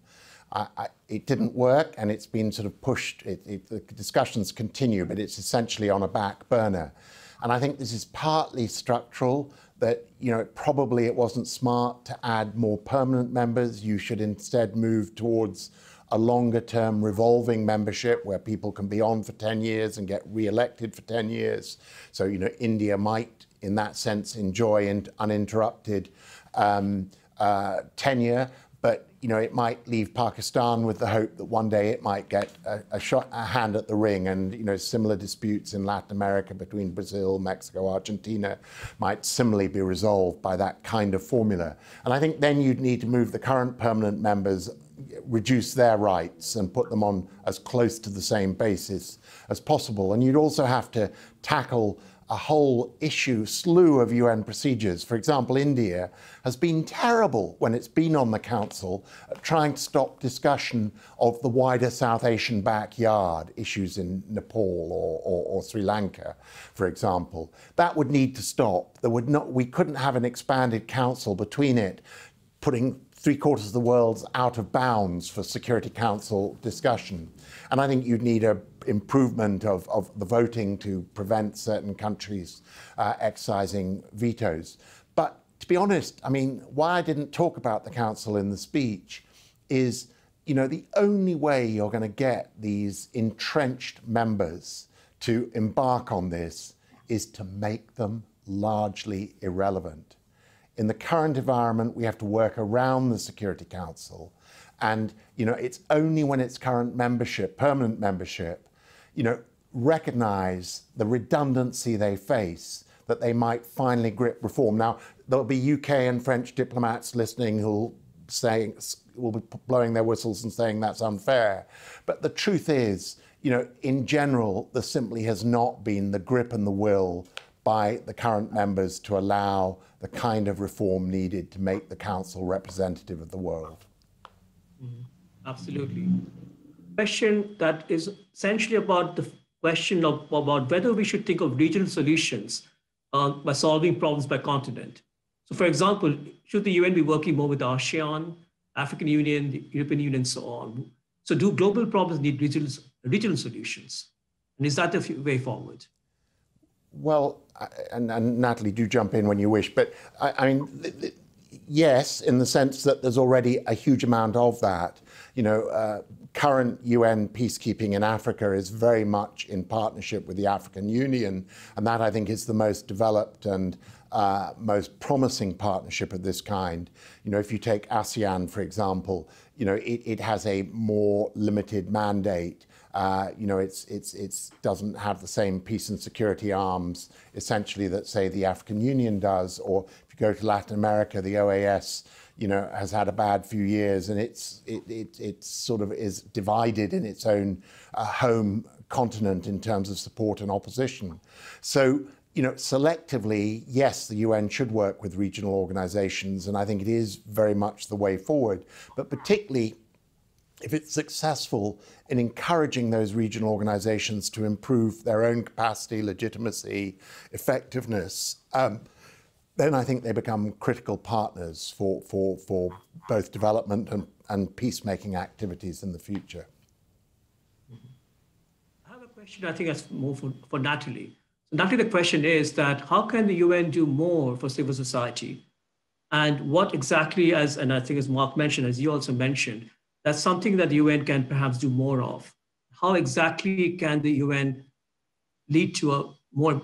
It didn't work, and it's been sort of pushed. The discussions continue, but it's essentially on a back burner. And I think this is partly structural, that, you know, probably it wasn't smart to add more permanent members. You should instead move towards a longer-term revolving membership where people can be on for 10 years and get re-elected for 10 years. So, you know, India might, in that sense, enjoy uninterrupted tenure, but, you know, it might leave Pakistan with the hope that one day it might get a hand at the ring, and, you know, similar disputes in Latin America between Brazil, Mexico, Argentina might similarly be resolved by that kind of formula. And I think then you'd need to move the current permanent members, reduce their rights and put them on as close to the same basis as possible. And you'd also have to tackle a whole slew of UN procedures. For example, India has been terrible when it's been on the Council at trying to stop discussion of the wider South Asian backyard, issues in Nepal or Sri Lanka, for example. That would need to stop. We couldn't have an expanded Council between it, putting 3/4 of the world's out of bounds for Security Council discussion. And I think you'd need an improvement of the voting to prevent certain countries exercising vetoes. But to be honest, I mean, why I didn't talk about the Council in the speech is, you know, the only way you're going to get these entrenched members to embark on this is to make them largely irrelevant. In the current environment, we have to work around the Security Council. And, you know, it's only when its current membership, permanent membership, you know, recognize the redundancy they face, that they might finally grip reform. Now, there'll be UK and French diplomats listening who'll be blowing their whistles and saying that's unfair. But the truth is, you know, in general, there simply has not been the grip and the will by the current members to allow the kind of reform needed to make the Council representative of the world. Absolutely. Question that is essentially about the question about whether we should think of regional solutions by solving problems by continent. So for example, should the UN be working more with ASEAN, African Union, the European Union, and so on? So do global problems need regional solutions? And is that the way forward? Well, and Natalie, do jump in when you wish, but I mean, yes, in the sense that there's already a huge amount of that. You know, current UN peacekeeping in Africa is very much in partnership with the African Union, and that I think is the most developed and most promising partnership of this kind. You know, if you take ASEAN, for example, you know, it has a more limited mandate. You know, it doesn't have the same peace and security arms, essentially, that, say, the African Union does. Or if you go to Latin America, the OAS, you know, has had a bad few years, and it sort of is divided in its own home continent in terms of support and opposition. So, you know, selectively, yes, the UN should work with regional organizations, and I think it is very much the way forward. But particularly, if it's successful in encouraging those regional organizations to improve their own capacity, legitimacy, effectiveness, then I think they become critical partners for both development and peacemaking activities in the future. I have a question, I think that's more for Natalie. So Natalie, the question is that how can the UN do more for civil society? And what exactly, and I think as Mark mentioned, as you also mentioned, that's something that the UN can perhaps do more of. How exactly can the UN lead to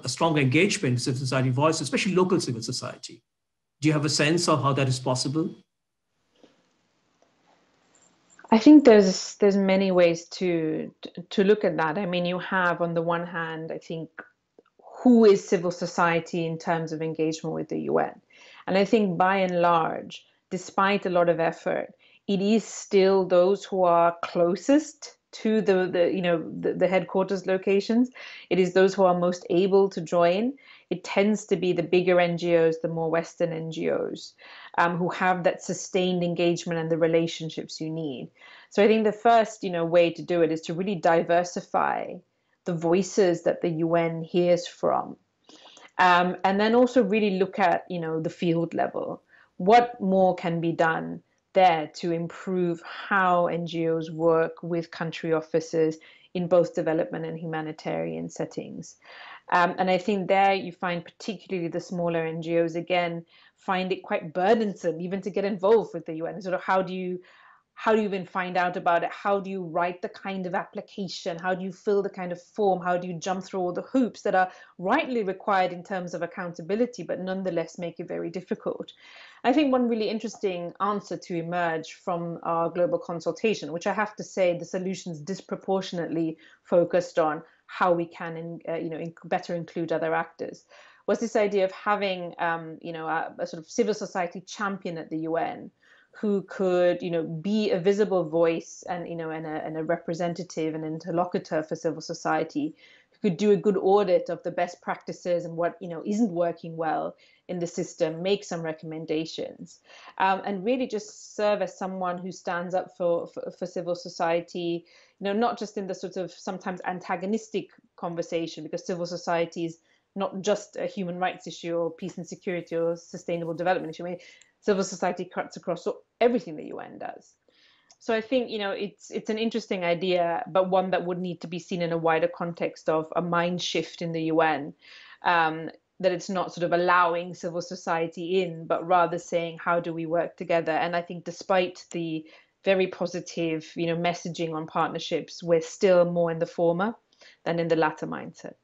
a stronger engagement in civil society voice, especially local civil society? Do you have a sense of how that is possible? I think there's many ways to look at that. I mean, you have, on the one hand, I think, who is civil society in terms of engagement with the UN? And I think by and large, despite a lot of effort, it is still those who are closest to the headquarters locations. It is those who are most able to join. It tends to be the bigger NGOs, the more Western NGOs, who have that sustained engagement and the relationships you need. So I think the first, way to do it is to really diversify the voices that the UN hears from, and then also really look at, the field level. What more can be done there to improve how NGOs work with country officers in both development and humanitarian settings? And I think there you find particularly the smaller NGOs, again, find it quite burdensome even to get involved with the UN. Sort of how do you even find out about it? How do you write the kind of application? How do you fill the kind of form? How do you jump through all the hoops that are rightly required in terms of accountability, but nonetheless make it very difficult? I think one really interesting answer to emerge from our global consultation, which I have to say the solutions disproportionately focused on how we can, better include other actors, was this idea of having, a sort of civil society champion at the UN, who could, be a visible voice and, and a representative and interlocutor for civil society, who could do a good audit of the best practices and what, isn't working well in the system, make some recommendations, and really just serve as someone who stands up for civil society, not just in the sort of sometimes antagonistic conversation, because civil society is not just a human rights issue or peace and security or sustainable development issue. I mean, civil society cuts across everything the UN does. So I think, it's an interesting idea, but one that would need to be seen in a wider context of a mind shift in the UN, that it's not sort of allowing civil society in, but rather saying, how do we work together? And I think despite the very positive, messaging on partnerships, we're still more in the former than in the latter mindset.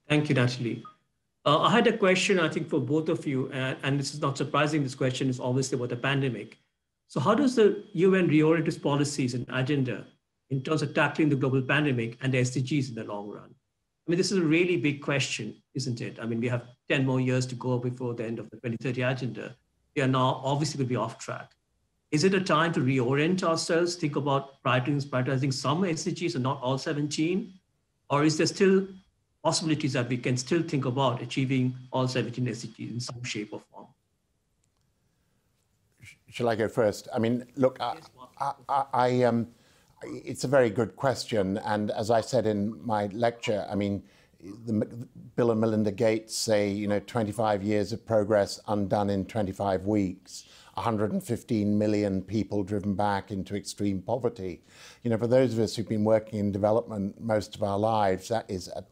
Thank you, Natalie. I had a question, I think, for both of you, and this is not surprising. This question is obviously about the pandemic. So how does the UN reorient its policies and agenda in terms of tackling the global pandemic and the SDGs in the long run? I mean, this is a really big question, isn't it? I mean, we have 10 more years to go before the end of the 2030 agenda. We are now obviously going to be off track. Is it a time to reorient ourselves, think about prioritizing some SDGs and not all 17? Or is there still possibilities that we can still think about achieving all 17 SDGs in some shape or form? Shall I go first? I mean, look, it's a very good question. And as I said in my lecture, I mean, Bill and Melinda Gates say, 25 years of progress undone in 25 weeks, 115 million people driven back into extreme poverty. For those of us who've been working in development most of our lives, that is a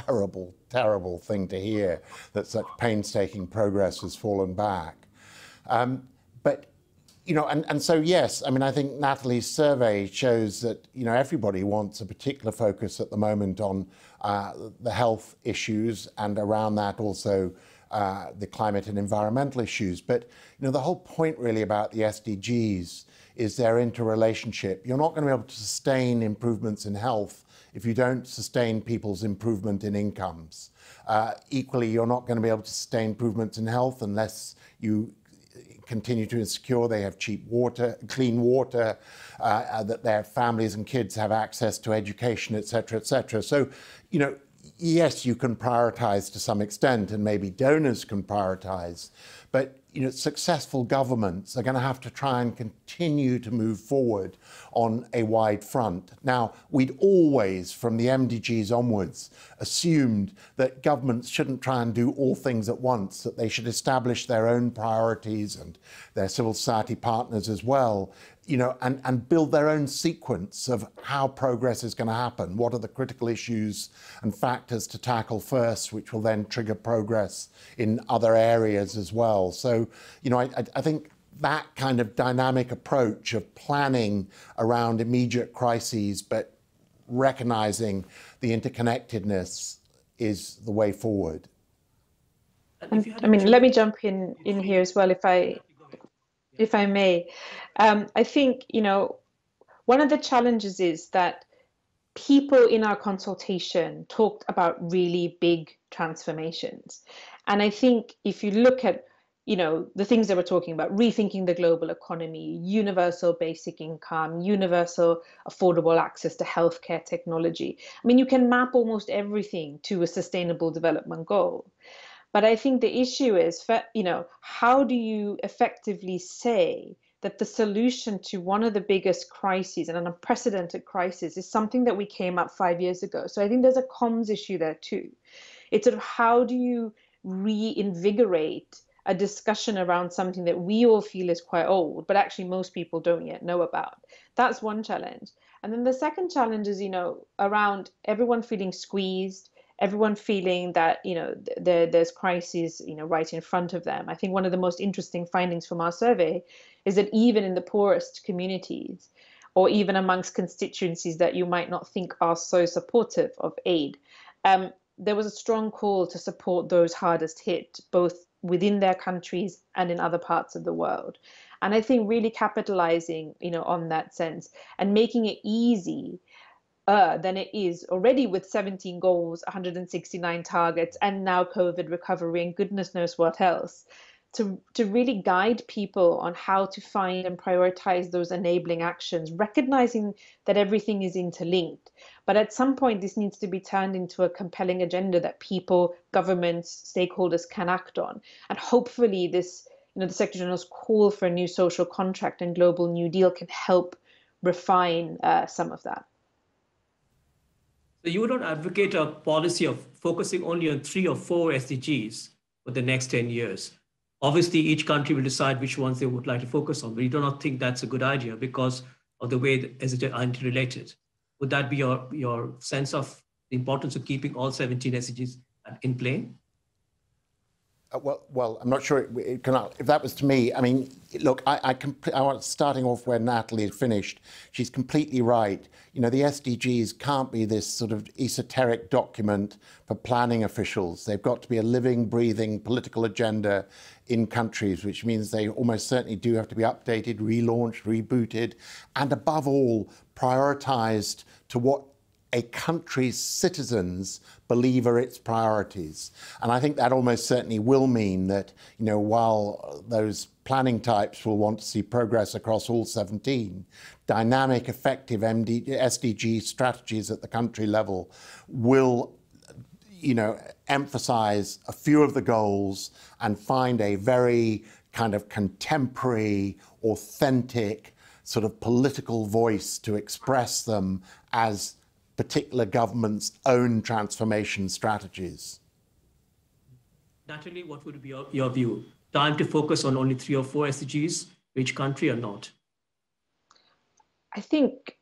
terrible, terrible thing to hear, that such painstaking progress has fallen back. So yes, I think Natalie's survey shows that, everybody wants a particular focus at the moment on the health issues, and around that also the climate and environmental issues. But, the whole point really about the SDGs is their interrelationship. You're not going to be able to sustain improvements in health if you don't sustain people's improvement in incomes. Equally, you're not going to be able to sustain improvements in health unless you continue to ensure they have cheap water, clean water, that their families and kids have access to education, et cetera, et cetera. So, yes, you can prioritize to some extent, and maybe donors can prioritize, but successful governments are going to have to try and continue to move forward on a wide front. Now, we'd always, from the MDGs onwards, assumed that governments shouldn't try and do all things at once, that they should establish their own priorities, and their civil society partners as well, and build their own sequence of how progress is going to happen. What are the critical issues and factors to tackle first, which will then trigger progress in other areas as well. So, I think that kind of dynamic approach of planning around immediate crises, but recognizing the interconnectedness, is the way forward. Let me jump in here as well, if I may. I think, one of the challenges is that people in our consultation talked about really big transformations. And I think if you look at, the things that we're talking about, rethinking the global economy, universal basic income, universal affordable access to healthcare technology, you can map almost everything to a sustainable development goal. But I think the issue is, how do you effectively say that the solution to one of the biggest crises, and an unprecedented crisis, is something that we came up 5 years ago? So I think there's a comms issue there too. It's sort of, how do you reinvigorate a discussion around something that we all feel is quite old, but actually most people don't yet know about? That's one challenge. And then the second challenge is, around everyone feeling squeezed, everyone feeling that, there's crises, right in front of them. I think one of the most interesting findings from our survey is that even in the poorest communities, or even amongst constituencies that you might not think are so supportive of aid, there was a strong call to support those hardest hit, both within their countries and in other parts of the world. And I think really capitalizing, on that sense, and making it easy than it is already, with 17 goals, 169 targets, and now COVID recovery and goodness knows what else, to really guide people on how to find and prioritize those enabling actions, recognizing that everything is interlinked. But at some point, this needs to be turned into a compelling agenda that people, governments, stakeholders can act on. And hopefully this, the Secretary General's call for a new social contract and global New Deal can help refine some of that. So you would not advocate a policy of focusing only on 3 or 4 SDGs for the next 10 years. Obviously, each country will decide which ones they would like to focus on, but you do not think that's a good idea because of the way that SDGs are interrelated. Would that be your sense of the importance of keeping all 17 SDGs in play? Well, I'm not sure if that was to me. Look, I was starting off where Natalie had finished. She's completely right. The SDGs can't be this sort of esoteric document for planning officials. They've got to be a living, breathing political agenda in countries, which means they almost certainly do have to be updated, relaunched, rebooted, and above all, prioritized to what a country's citizens believe are its priorities. And I think that almost certainly will mean that, while those planning types will want to see progress across all 17, dynamic, effective SDG strategies at the country level will, emphasize a few of the goals and find a very kind of contemporary, authentic sort of political voice to express them as particular government's own transformation strategies? Natalie, what would be your view? Time to focus on only 3 or 4 SDGs for each country or not? I think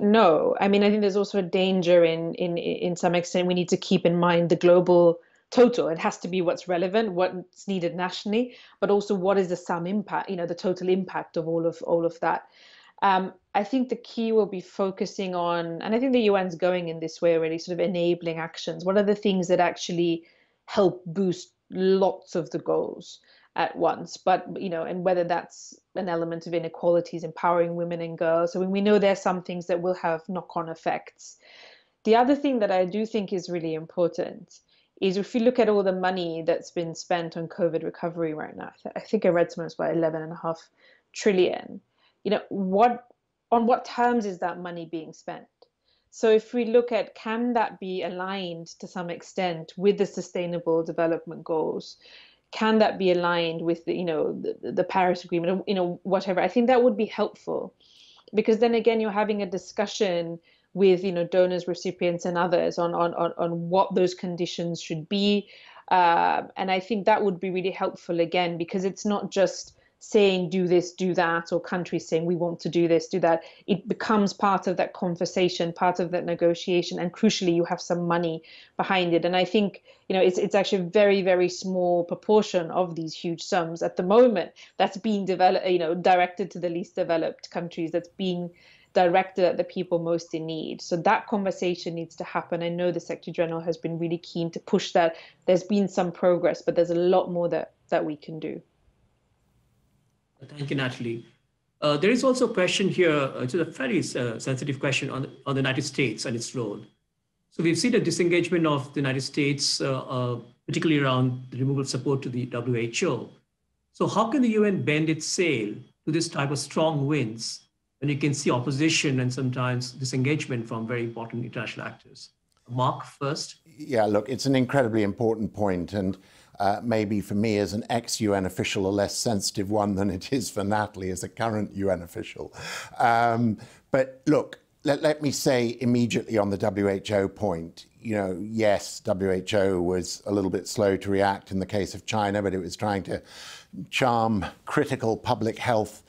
no. I mean, I think there's also a danger in some extent. We need to keep in mind the global total. It has to be what's relevant, what's needed nationally, but also what is the sum impact, the total impact of all of that. I think the key will be focusing on, and I think the UN's going in this way already, sort of enabling actions. What are the things that actually help boost lots of the goals at once? But, and whether that's an element of inequalities, empowering women and girls. So we know there's some things that will have knock-on effects. The other thing that I do think is really important is if you look at all the money that's been spent on COVID recovery right now, I think I read somewhere it's about 11.5 trillion. On what terms is that money being spent? So if we look at, can that be aligned to some extent with the Sustainable Development Goals? Can that be aligned with the Paris Agreement, whatever? I think that would be helpful, because then again, you're having a discussion with donors, recipients, and others on what those conditions should be, and I think that would be really helpful again, because it's not just saying do this, do that, or countries saying we want to do this, do that. It becomes part of that conversation, part of that negotiation, and crucially, you have some money behind it. And I think it's actually a very, very small proportion of these huge sums at the moment that's being developed, directed to the least developed countries, that's being directed at the people most in need. So that conversation needs to happen. I know the Secretary General has been really keen to push that. There's been some progress, but there's a lot more that we can do. Thank you, Natalie. There is also a question here, it's a very sensitive question on the United States and its role. So we've seen a disengagement of the United States, particularly around the removal of support to the WHO. So how can the UN bend its sail to this type of strong winds when you can see opposition and sometimes disengagement from very important international actors? Mark, first. Yeah, look, it's an incredibly important point, and maybe for me as an ex-UN official, a less sensitive one than it is for Natalie as a current UN official. But look, let me say immediately on the WHO point, yes, WHO was a little bit slow to react in the case of China, but it was trying to charm critical public health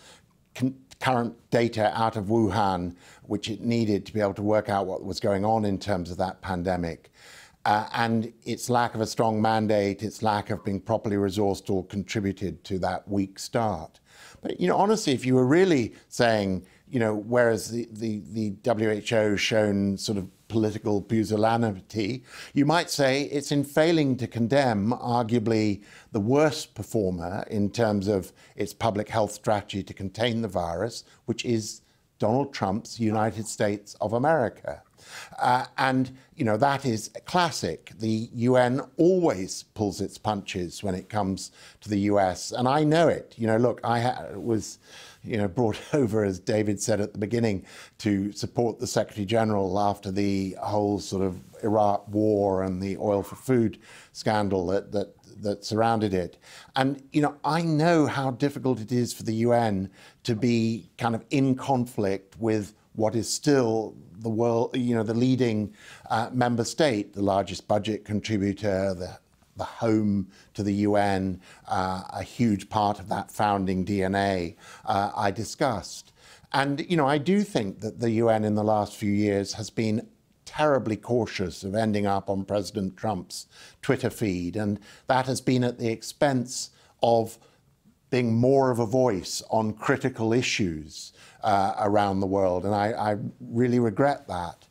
current data out of Wuhan, which it needed to be able to work out what was going on in terms of that pandemic. And its lack of a strong mandate, its lack of being properly resourced, all contributed to that weak start. But, honestly, if you were really saying, whereas the WHO shown sort of political pusillanimity, you might say it's in failing to condemn arguably the worst performer in terms of its public health strategy to contain the virus, which is Donald Trump's United States of America. And, that is classic. The UN always pulls its punches when it comes to the US. And I know it. Look, I was brought over, as David said at the beginning, to support the Secretary General after the whole sort of Iraq war and the oil for food scandal that surrounded it. And, I know how difficult it is for the UN to be kind of in conflict with what is still the world, the leading member state, the largest budget contributor, the home to the UN, a huge part of that founding DNA I discussed. And, I do think that the UN in the last few years has been terribly cautious of ending up on President Trump's Twitter feed. And that has been at the expense of being more of a voice on critical issues around the world. And I really regret that.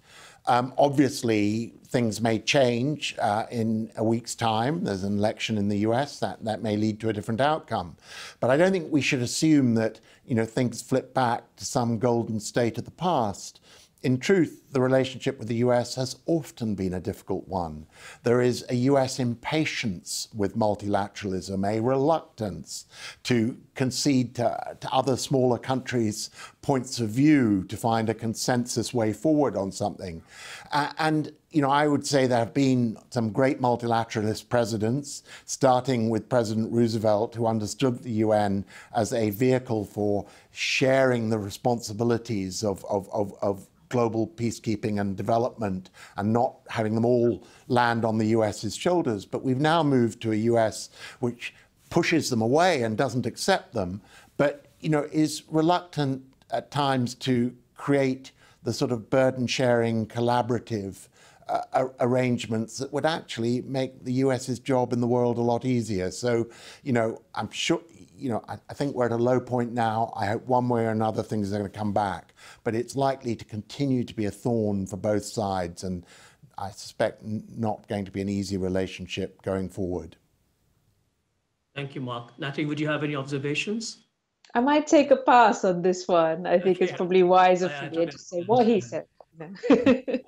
Obviously, things may change in a week's time. There's an election in the US that may lead to a different outcome. But I don't think we should assume that things flip back to some golden state of the past. In truth, the relationship with the US has often been a difficult one. There is a US impatience with multilateralism, a reluctance to concede to other smaller countries' points of view to find a consensus way forward on something. And I would say there have been some great multilateralist presidents, starting with President Roosevelt, who understood the UN as a vehicle for sharing the responsibilities of global peacekeeping and development and not having them all land on the US's shoulders. But we've now moved to a US which pushes them away and doesn't accept them, but is reluctant at times to create the sort of burden-sharing, collaborative arrangements that would actually make the US's job in the world a lot easier. So, I'm sure, I think we're at a low point now. I hope one way or another things are going to come back, but it's likely to continue to be a thorn for both sides, and I suspect not going to be an easy relationship going forward. Thank you, Mark. Natalie, would you have any observations? I might take a pass on this one. I think it's probably wiser for me to say what he said. Absolutely.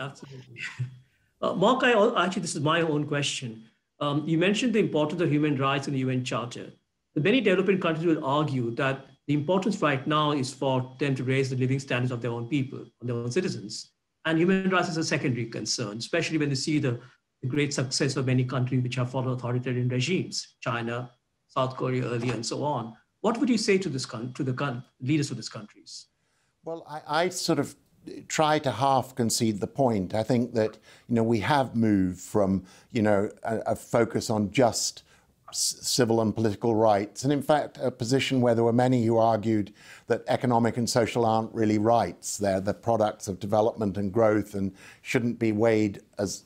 Mark, actually, this is my own question. You mentioned the importance of human rights in the UN Charter. The many developing countries will argue that the importance right now is for them to raise the living standards of their own people, of their own citizens. And human rights is a secondary concern, especially when they see the great success of many countries which have followed authoritarian regimes, China, South Korea earlier, and so on. What would you say to the leaders of these countries? Well, I sort of try to half concede the point. I think that, we have moved from, a focus on just civil and political rights, and in fact, a position where there were many who argued that economic and social aren't really rights. They're the products of development and growth and shouldn't be weighed as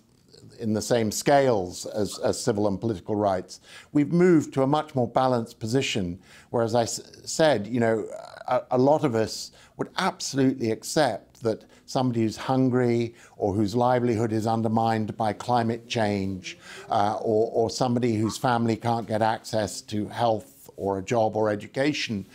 in the same scales as civil and political rights. We've moved to a much more balanced position, where, as I said, a lot of us would absolutely accept that somebody who's hungry or whose livelihood is undermined by climate change, or somebody whose family can't get access to health or a job or education,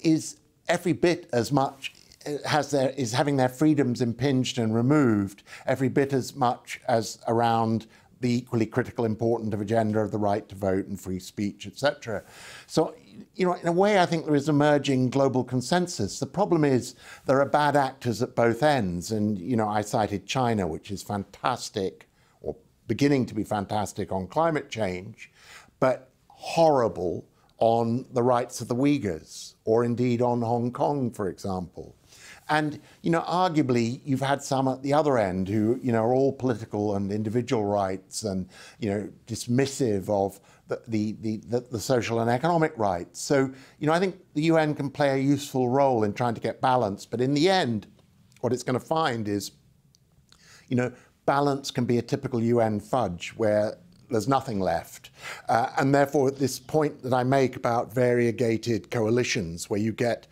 is every bit as much is having their freedoms impinged and removed every bit as much as around the equally critical important of agenda of the right to vote and free speech, etc. So, in a way, I think there is emerging global consensus. The problem is there are bad actors at both ends. And, I cited China, which is fantastic, or beginning to be fantastic on climate change, but horrible on the rights of the Uyghurs, or indeed on Hong Kong, for example. And, arguably, you've had some at the other end who, are all political and individual rights and, dismissive of the social and economic rights. So, I think the UN can play a useful role in trying to get balance. But in the end, what it's going to find is, balance can be a typical UN fudge where there's nothing left. And therefore, this point that I make about variegated coalitions, where you get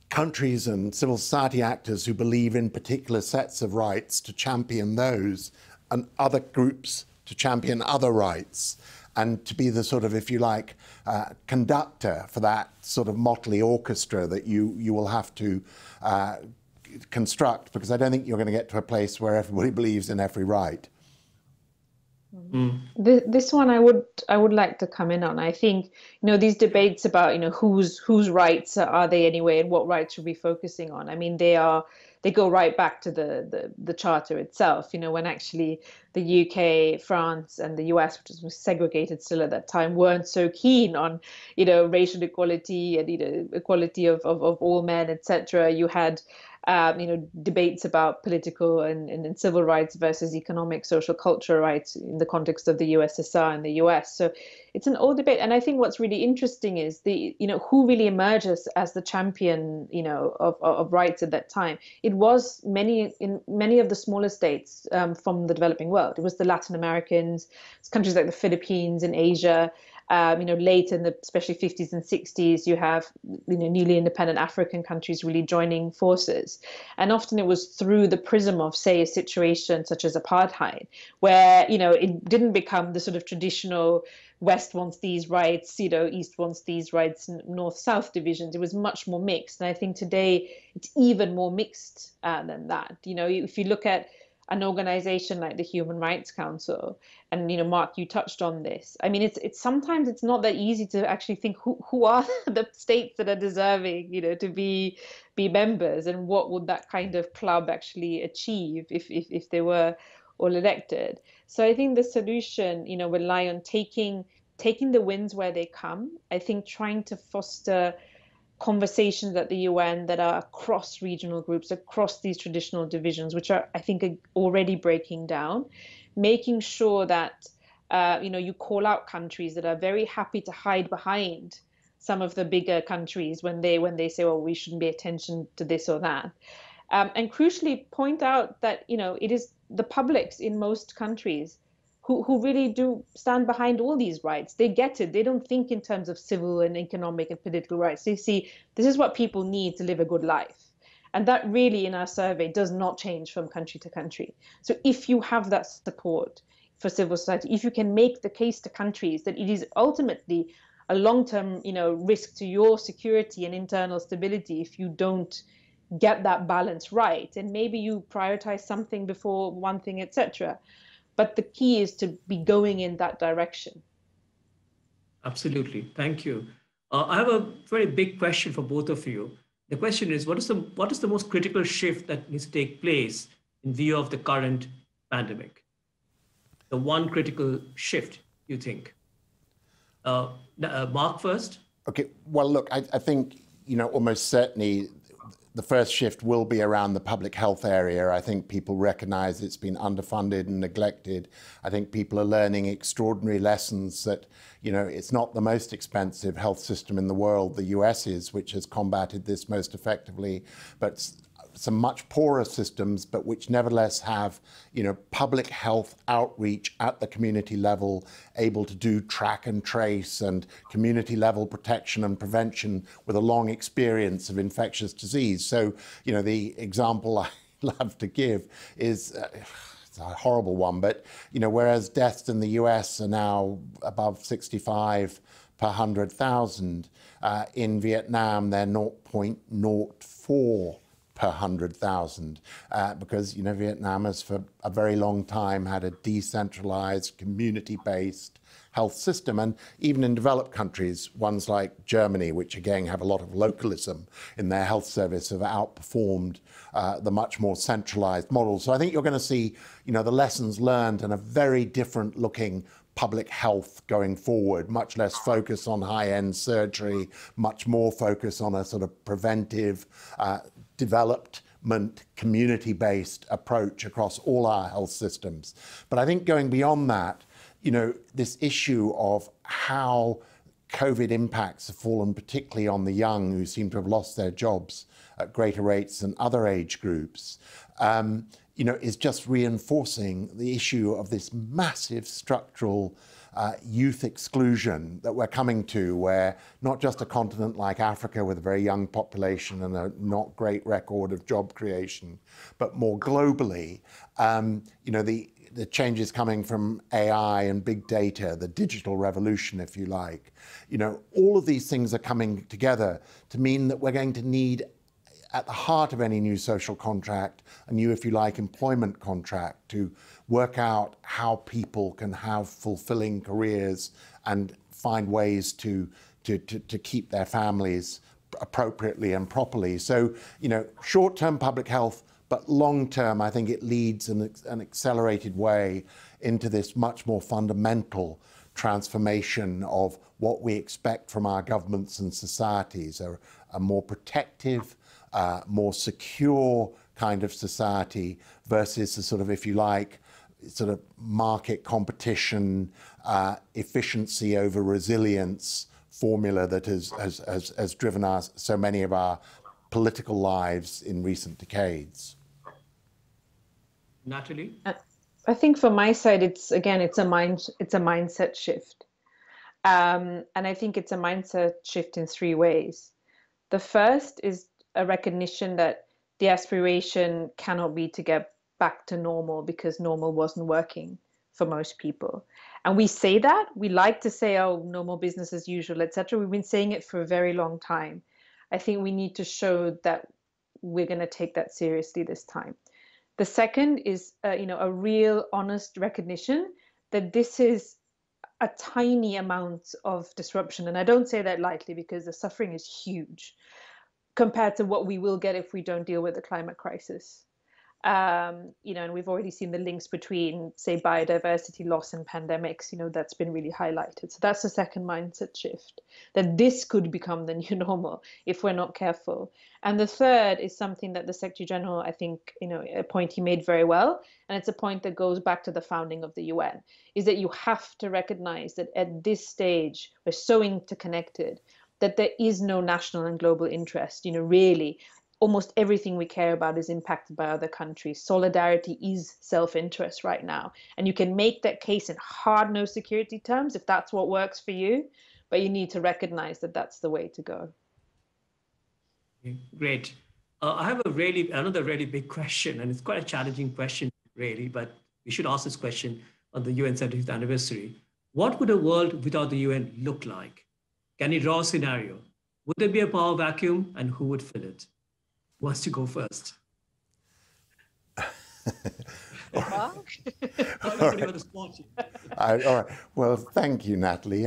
countries and civil society actors who believe in particular sets of rights to champion those, and other groups to champion other rights, and to be the sort of, if you like, conductor for that sort of motley orchestra that you will have to construct, because I don't think you're going to get to a place where everybody believes in every right. This one I would like to come in on. I think these debates about whose rights are they anyway, and what rights should we be focusing on. I mean, they go right back to the charter itself. When actually the UK, France, and the US, which was segregated still at that time, weren't so keen on racial equality and equality of all men, etc. You had debates about political and civil rights versus economic, social, cultural rights in the context of the USSR and the US. So it's an old debate. And I think what's really interesting is who really emerges as the champion, of rights at that time. It was in many of the smaller states from the developing world. It was the Latin Americans, countries like the Philippines and Asia. Late in the especially 50s and 60s, you have newly independent African countries really joining forces, and often it was through the prism of, say, a situation such as apartheid, where it didn't become the sort of traditional West wants these rights, East wants these rights, North-South divisions. It was much more mixed, and I think today it's even more mixed than that. If you look at an organization like the Human Rights Council, and Mark, you touched on this. I mean, it's sometimes it's not that easy to actually think who are the states that are deserving, to be members, and what would that kind of club actually achieve if they were all elected. So I think the solution, will lie on taking the wins where they come. I think trying to foster conversations at the UN that are across regional groups, across these traditional divisions, which are, I think, are already breaking down, making sure that you call out countries that are very happy to hide behind some of the bigger countries when they say, well, we shouldn't pay attention to this or that. And crucially point out that, it is the publics in most countries who really do stand behind all these rights. They get it. They don't think in terms of civil and economic and political rights. They see this is what people need to live a good life. And that really, in our survey, does not change from country to country. So if you have that support for civil society, if you can make the case to countries that it is ultimately a long-term, risk to your security and internal stability if you don't get that balance right, and maybe you prioritize something before one thing, etc. But the key is to be going in that direction. Absolutely. Thank you. I have a very big question for both of you. The question is, what is the most critical shift that needs to take place in view of the current pandemic? The one critical shift, you think? Mark first. Okay. Well, look, I think, almost certainly the first shift will be around the public health area. I think people recognize it's been underfunded and neglected. I think people are learning extraordinary lessons that, it's not the most expensive health system in the world, the US is, which has combated this most effectively, but some much poorer systems, but which nevertheless have, public health outreach at the community level, able to do track and trace and community level protection and prevention with a long experience of infectious disease. So, the example I love to give is, it's a horrible one, but, whereas deaths in the US are now above 65 per 100,000, in Vietnam, they're 0.04 per 100,000, because Vietnam has for a very long time had a decentralized, community-based health system, and even in developed countries, ones like Germany, which again have a lot of localism in their health service, have outperformed the much more centralized model. So I think you're going to see, the lessons learned and a very different looking public health going forward, much less focus on high-end surgery, much more focus on a sort of preventive, development, community-based approach across all our health systems. But I think going beyond that, this issue of how COVID impacts have fallen particularly on the young who seem to have lost their jobs at greater rates than other age groups, is just reinforcing the issue of this massive structural youth exclusion that we're coming to, where not just a continent like Africa with a very young population and a not great record of job creation, but more globally, the changes coming from AI and big data, the digital revolution, if you like, all of these things are coming together to mean that we're going to need, at the heart of any new social contract, a new, if you like, employment contract to work out how people can have fulfilling careers and find ways to keep their families appropriately and properly. So, short-term public health, but long-term, I think it leads in an accelerated way into this much more fundamental transformation of what we expect from our governments and societies, a more protective, more secure kind of society versus the sort of, if you like, sort of market competition, efficiency over resilience formula that has driven so many of our political lives in recent decades. Natalie? I think from my side, it's a mindset shift. And I think it's a mindset shift in three ways. The first is a recognition that the aspiration cannot be to get back to normal because normal wasn't working for most people. And we say that, we like to say, oh, normal business as usual, etc. We've been saying it for a very long time. I think we need to show that we're going to take that seriously this time. The second is, a real honest recognition that this is a tiny amount of disruption. And I don't say that lightly because the suffering is huge compared to what we will get if we don't deal with the climate crisis. And we've already seen the links between, say, biodiversity loss and pandemics. That's been really highlighted. So that's the second mindset shift, that this could become the new normal if we're not careful. And the third is something that the Secretary General, I think, a point he made very well, and it's a point that goes back to the founding of the UN, is that you have to recognize that at this stage, we're so interconnected that there is no national and global interest. Really, almost everything we care about is impacted by other countries. Solidarity is self-interest right now. And you can make that case in hard no security terms if that's what works for you, but you need to recognize that that's the way to go. Great. I have another really big question, and it's quite a challenging question, really, but we should ask this question on the UN 75th anniversary. What would a world without the UN look like? Can you draw a scenario? Would there be a power vacuum, and who would fill it? Who wants to go first? All right. Well, thank you, Natalie.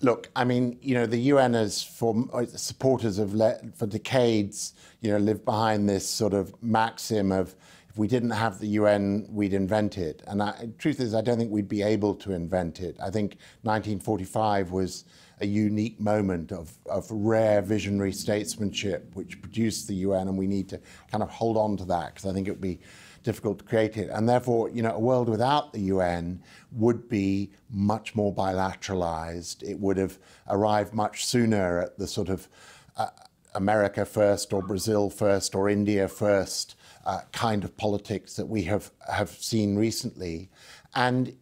Look, I mean, the UN has, for supporters of for decades, lived behind this sort of maxim of, if we didn't have the UN, we'd invent it. And the truth is, I don't think we'd be able to invent it. I think 1945 was a unique moment of rare visionary statesmanship which produced the UN, and we need to kind of hold on to that, because I think it would be difficult to create it. And therefore, a world without the UN would be much more bilateralized. It would have arrived much sooner at the sort of America first or Brazil first or India first kind of politics that we have seen recently. And,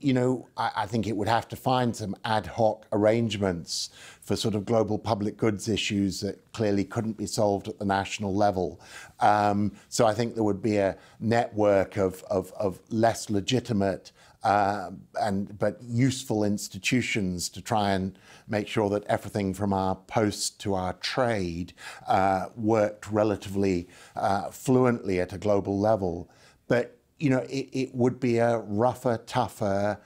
I think it would have to find some ad hoc arrangements for sort of global public goods issues that clearly couldn't be solved at the national level. So I think there would be a network of less legitimate but useful institutions to try and make sure that everything from our post to our trade worked relatively fluently at a global level. But it would be a rougher, tougher,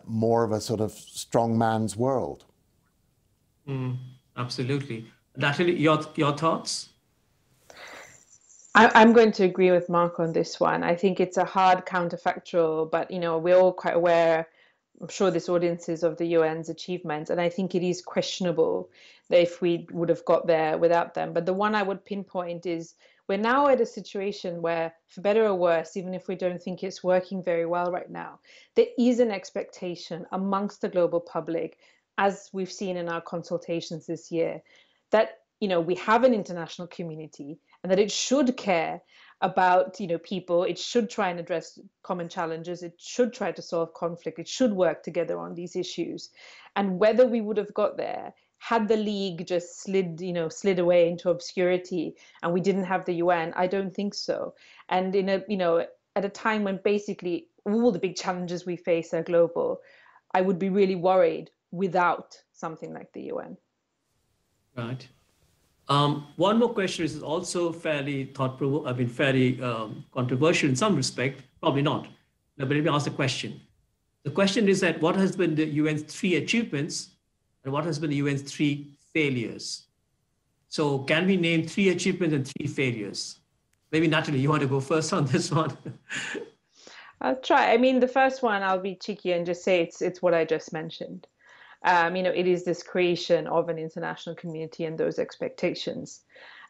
more of a sort of strong man's world. Absolutely. Natalie, your thoughts? I'm going to agree with Mark on this one. I think it's a hard counterfactual, but we're all quite aware, I'm sure this audience is, of the UN's achievements, and I think it is questionable that if we would have got there without them. But the one I would pinpoint is, we're now at a situation where, for better or worse, even if we don't think it's working very well right now, there is an expectation amongst the global public, as we've seen in our consultations this year, that we have an international community and that it should care about people. It should try and address common challenges. It should try to solve conflict. It should work together on these issues. And whether we would have got there had the League just slid away into obscurity and we didn't have the UN, I don't think so. And at a time when basically all the big challenges we face are global, I would be really worried without something like the UN. Right. One more question is also fairly fairly controversial in some respect, probably not. But let me ask the question. The question is that what has been the UN's 3 achievements and what has been the UN's 3 failures? So can we name 3 achievements and 3 failures? Maybe Natalie, you want to go first on this one? I'll try. I mean, the first one, I'll be cheeky and just say it's what I just mentioned. It is this creation of an international community and those expectations.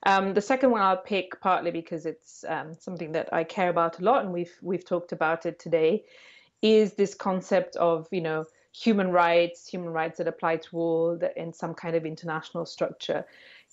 The second one I'll pick partly because it's something that I care about a lot, and we've talked about it today, is this concept of human rights that apply to all in some kind of international structure.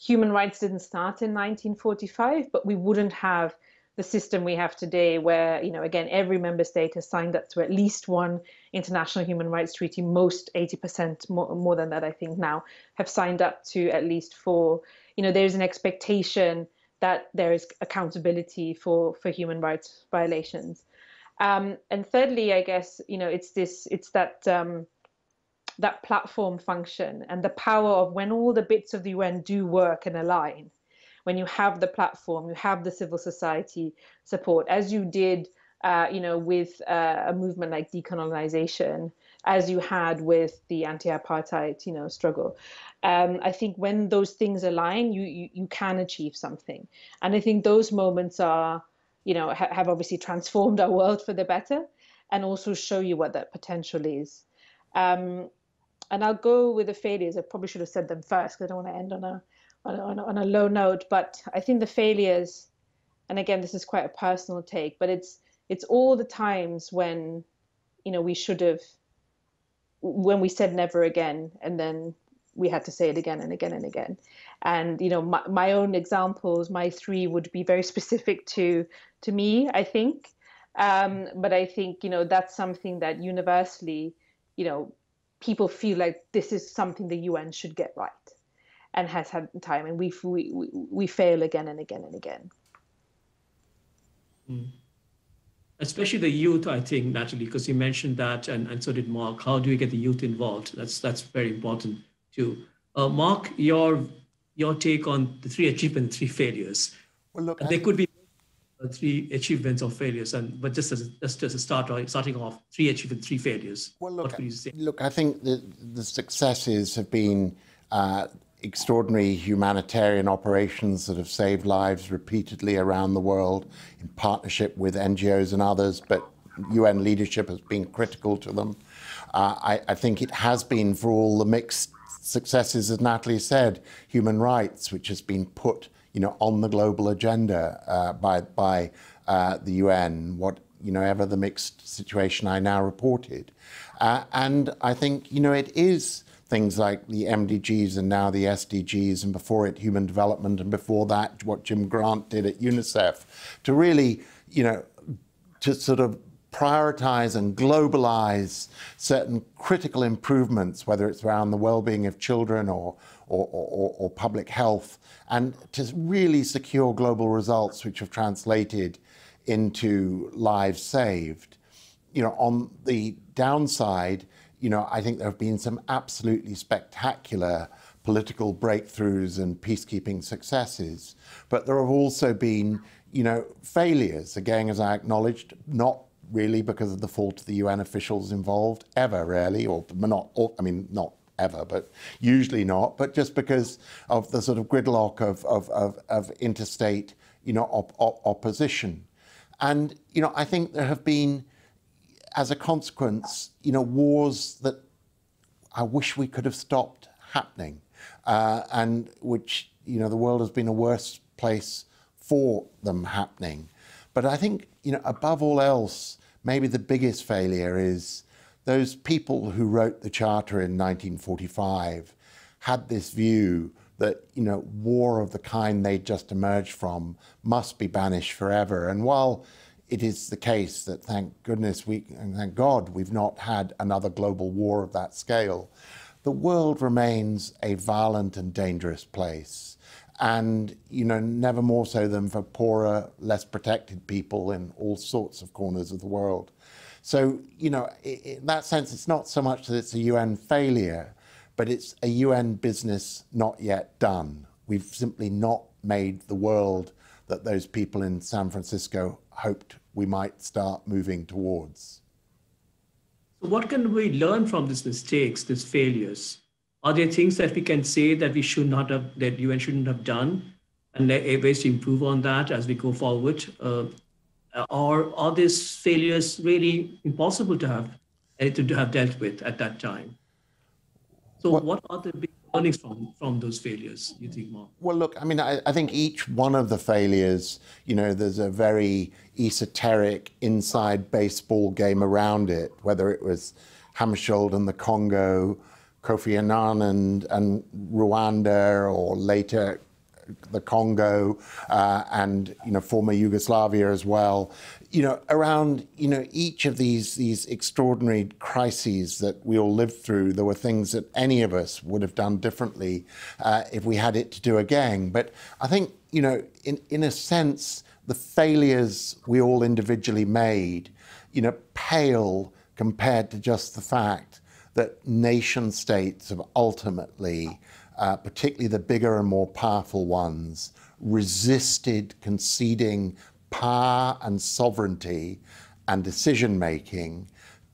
Human rights didn't start in 1945, but we wouldn't have the system we have today where, again, every member state has signed up to at least one international human rights treaty. Most 80% more than that, I think now, have signed up to at least 4. There's an expectation that there is accountability for human rights violations. And thirdly, I guess, it's that platform function and the power of when all the bits of the UN do work and align. When you have the platform, you have the civil society support, as you did, with a movement like decolonization, as you had with the anti-apartheid, struggle. I think when those things align, you can achieve something. And I think those moments are, have obviously transformed our world for the better, and also show you what that potential is. And I'll go with the failures. I probably should have said them first because I don't want to end on a low note. But I think the failures, and again, this is quite a personal take, but it's all the times when, we should have, when we said never again, and then we had to say it again and again and again. And, my own examples, my three would be very specific to me, I think. But I think, that's something that universally, people feel like this is something the UN should get right, and has had time. And we fail again and again and again. Mm. Especially the youth, I think, Natalie, because you mentioned that, and so did Mark. How do we get the youth involved? That's very important too. Mark, your take on the three achievements, three failures. Well, look, there could be three achievements or failures, but just as a starting off, three achievements, three failures. Well, look, what would you say? Look, I think the successes have been extraordinary humanitarian operations that have saved lives repeatedly around the world in partnership with NGOs and others, but UN leadership has been critical to them. I think it has been, for all the mixed successes, as Natalie said, human rights, which has been put on the global agenda by the UN, ever the mixed situation I now reported. And I think, it is things like the MDGs and now the SDGs, and before it, human development, and before that, what Jim Grant did at UNICEF, to really, to sort of prioritize and globalize certain critical improvements, whether it's around the well-being of children or public health, and to really secure global results which have translated into lives saved. On the downside, I think there have been some absolutely spectacular political breakthroughs and peacekeeping successes, but there have also been, failures, again, as I acknowledged, not really because of the fault of the UN officials involved, ever really, not ever, but usually not, but just because of the sort of gridlock of interstate, opposition. And, I think there have been, as a consequence, wars that I wish we could have stopped happening, and which, the world has been a worse place for them happening. But I think, above all else, maybe the biggest failure is those people who wrote the Charter in 1945 had this view that, war of the kind they'd just emerged from must be banished forever. And while it is the case that, thank God, we've not had another global war of that scale, the world remains a violent and dangerous place. And, never more so than for poorer, less protected people in all sorts of corners of the world. So, in that sense, it's not so much that it's a UN failure, but it's a UN business not yet done. We've simply not made the world that those people in San Francisco hoped we might start moving towards. So what can we learn from these mistakes, these failures? Are there things that we can say that we should not have, that UN shouldn't have done, and ways to improve on that as we go forward? Or are these failures really impossible to have dealt with at that time? So what are the big learnings from those failures, you think, Mark? Well, look, I think each one of the failures, there's a very esoteric inside baseball game around it, whether it was Hammarskjöld and the Congo, Kofi Annan and Rwanda, or later the Congo, and former Yugoslavia as well. Around each of these extraordinary crises that we all lived through, there were things that any of us would have done differently if we had it to do again. But I think in a sense, the failures we all individually made, pale compared to just the fact that nation states have ultimately, particularly the bigger and more powerful ones, resisted conceding power and sovereignty and decision-making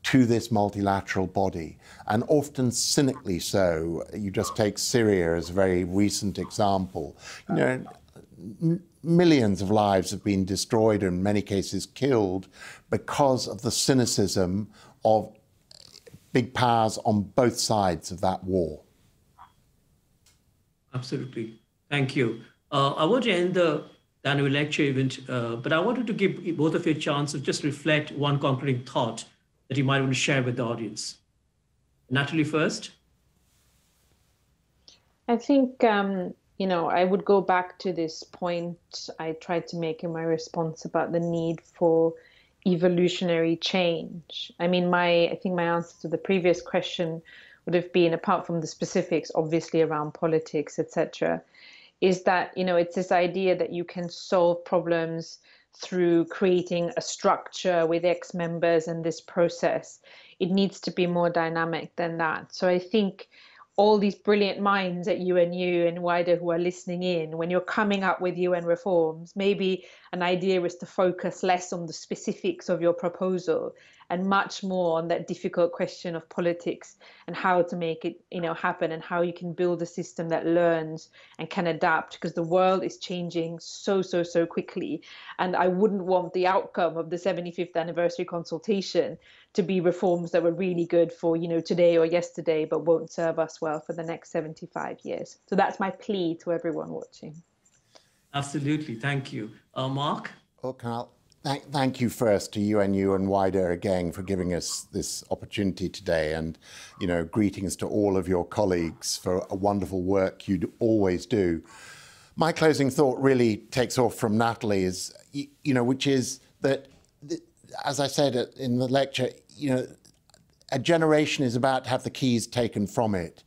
to this multilateral body, and often cynically so. You just take Syria as a very recent example. You know, millions of lives have been destroyed, and in many cases killed, because of the cynicism of big powers on both sides of that war. Absolutely. Thank you. I want to end the annual lecture event, but I wanted to give both of you a chance to just reflect one concluding thought that you might want to share with the audience. Natalie first. I think, you know, I would go back to this point I tried to make in my response about the need for evolutionary change. I mean, I think my answer to the previous question would have been, apart from the specifics, obviously around politics, etc., is that, you know, it's this idea that you can solve problems through creating a structure with X members and this process. It needs to be more dynamic than that. So I think all these brilliant minds at UNU and wider who are listening in, when you're coming up with UN reforms, maybe an idea is to focus less on the specifics of your proposal and much more on that difficult question of politics and how to make it, you know, happen, and how you can build a system that learns and can adapt, because the world is changing so quickly. And I wouldn't want the outcome of the 75th anniversary consultation to be reforms that were really good for, you know, today or yesterday, but won't serve us well for the next 75 years. So that's my plea to everyone watching. Absolutely. Thank you. Mark? Well, Kunal, thank you first to UNU and wider again for giving us this opportunity today, and, you know, greetings to all of your colleagues for a wonderful work you always do. My closing thought really takes off from Natalie, is, you know, which is that, as I said in the lecture, you know, a generation is about to have the keys taken from it.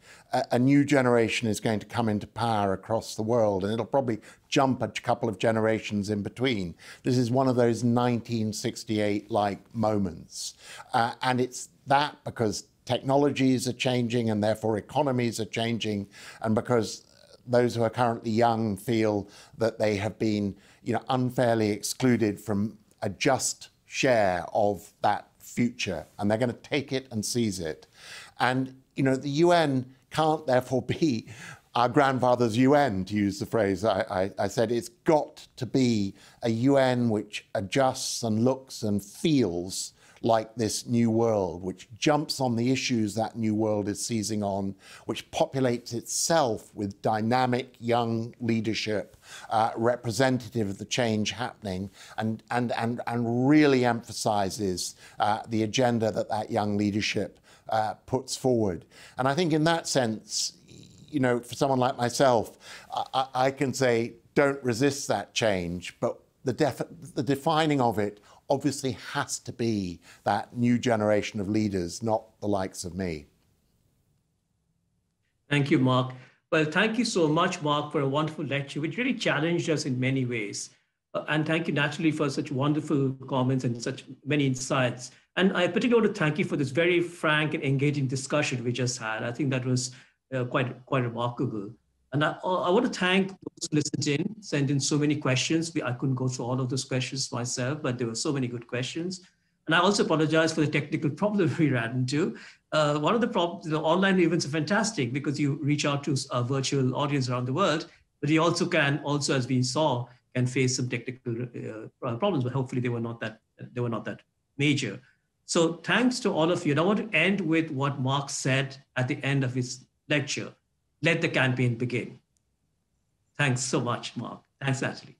A new generation is going to come into power across the world, and it'll probably jump a couple of generations in between. This is one of those 1968-like moments. And it's that because technologies are changing and therefore economies are changing, and because those who are currently young feel that they have been, you know, unfairly excluded from a just share of that future, and they're going to take it and seize it. And, you know, the UN can't therefore be our grandfather's UN, to use the phrase I said. It's got to be a UN which adjusts and looks and feels like this new world, which jumps on the issues that new world is seizing on, which populates itself with dynamic young leadership, representative of the change happening, and really emphasizes the agenda that young leadership puts forward. And I think in that sense, you know, for someone like myself, I can say, don't resist that change, but the defining of it obviously has to be that new generation of leaders, not the likes of me. Thank you, Mark. Well, thank you so much, Mark, for a wonderful lecture, which really challenged us in many ways. And thank you, Natalie, for such wonderful comments and such many insights. And I particularly want to thank you for this very frank and engaging discussion we just had. I think that was quite remarkable. And I want to thank those who listened in, sent in so many questions. I couldn't go through all of those questions myself, but there were so many good questions. And I also apologize for the technical problem we ran into. One of the problems, online events are fantastic because you reach out to a virtual audience around the world, but you also can, as we saw, can face some technical problems, but hopefully they were not that major. So thanks to all of you. And I want to end with what Mark said at the end of his lecture. Let the campaign begin. Thanks so much, Mark. Thanks, Natalie.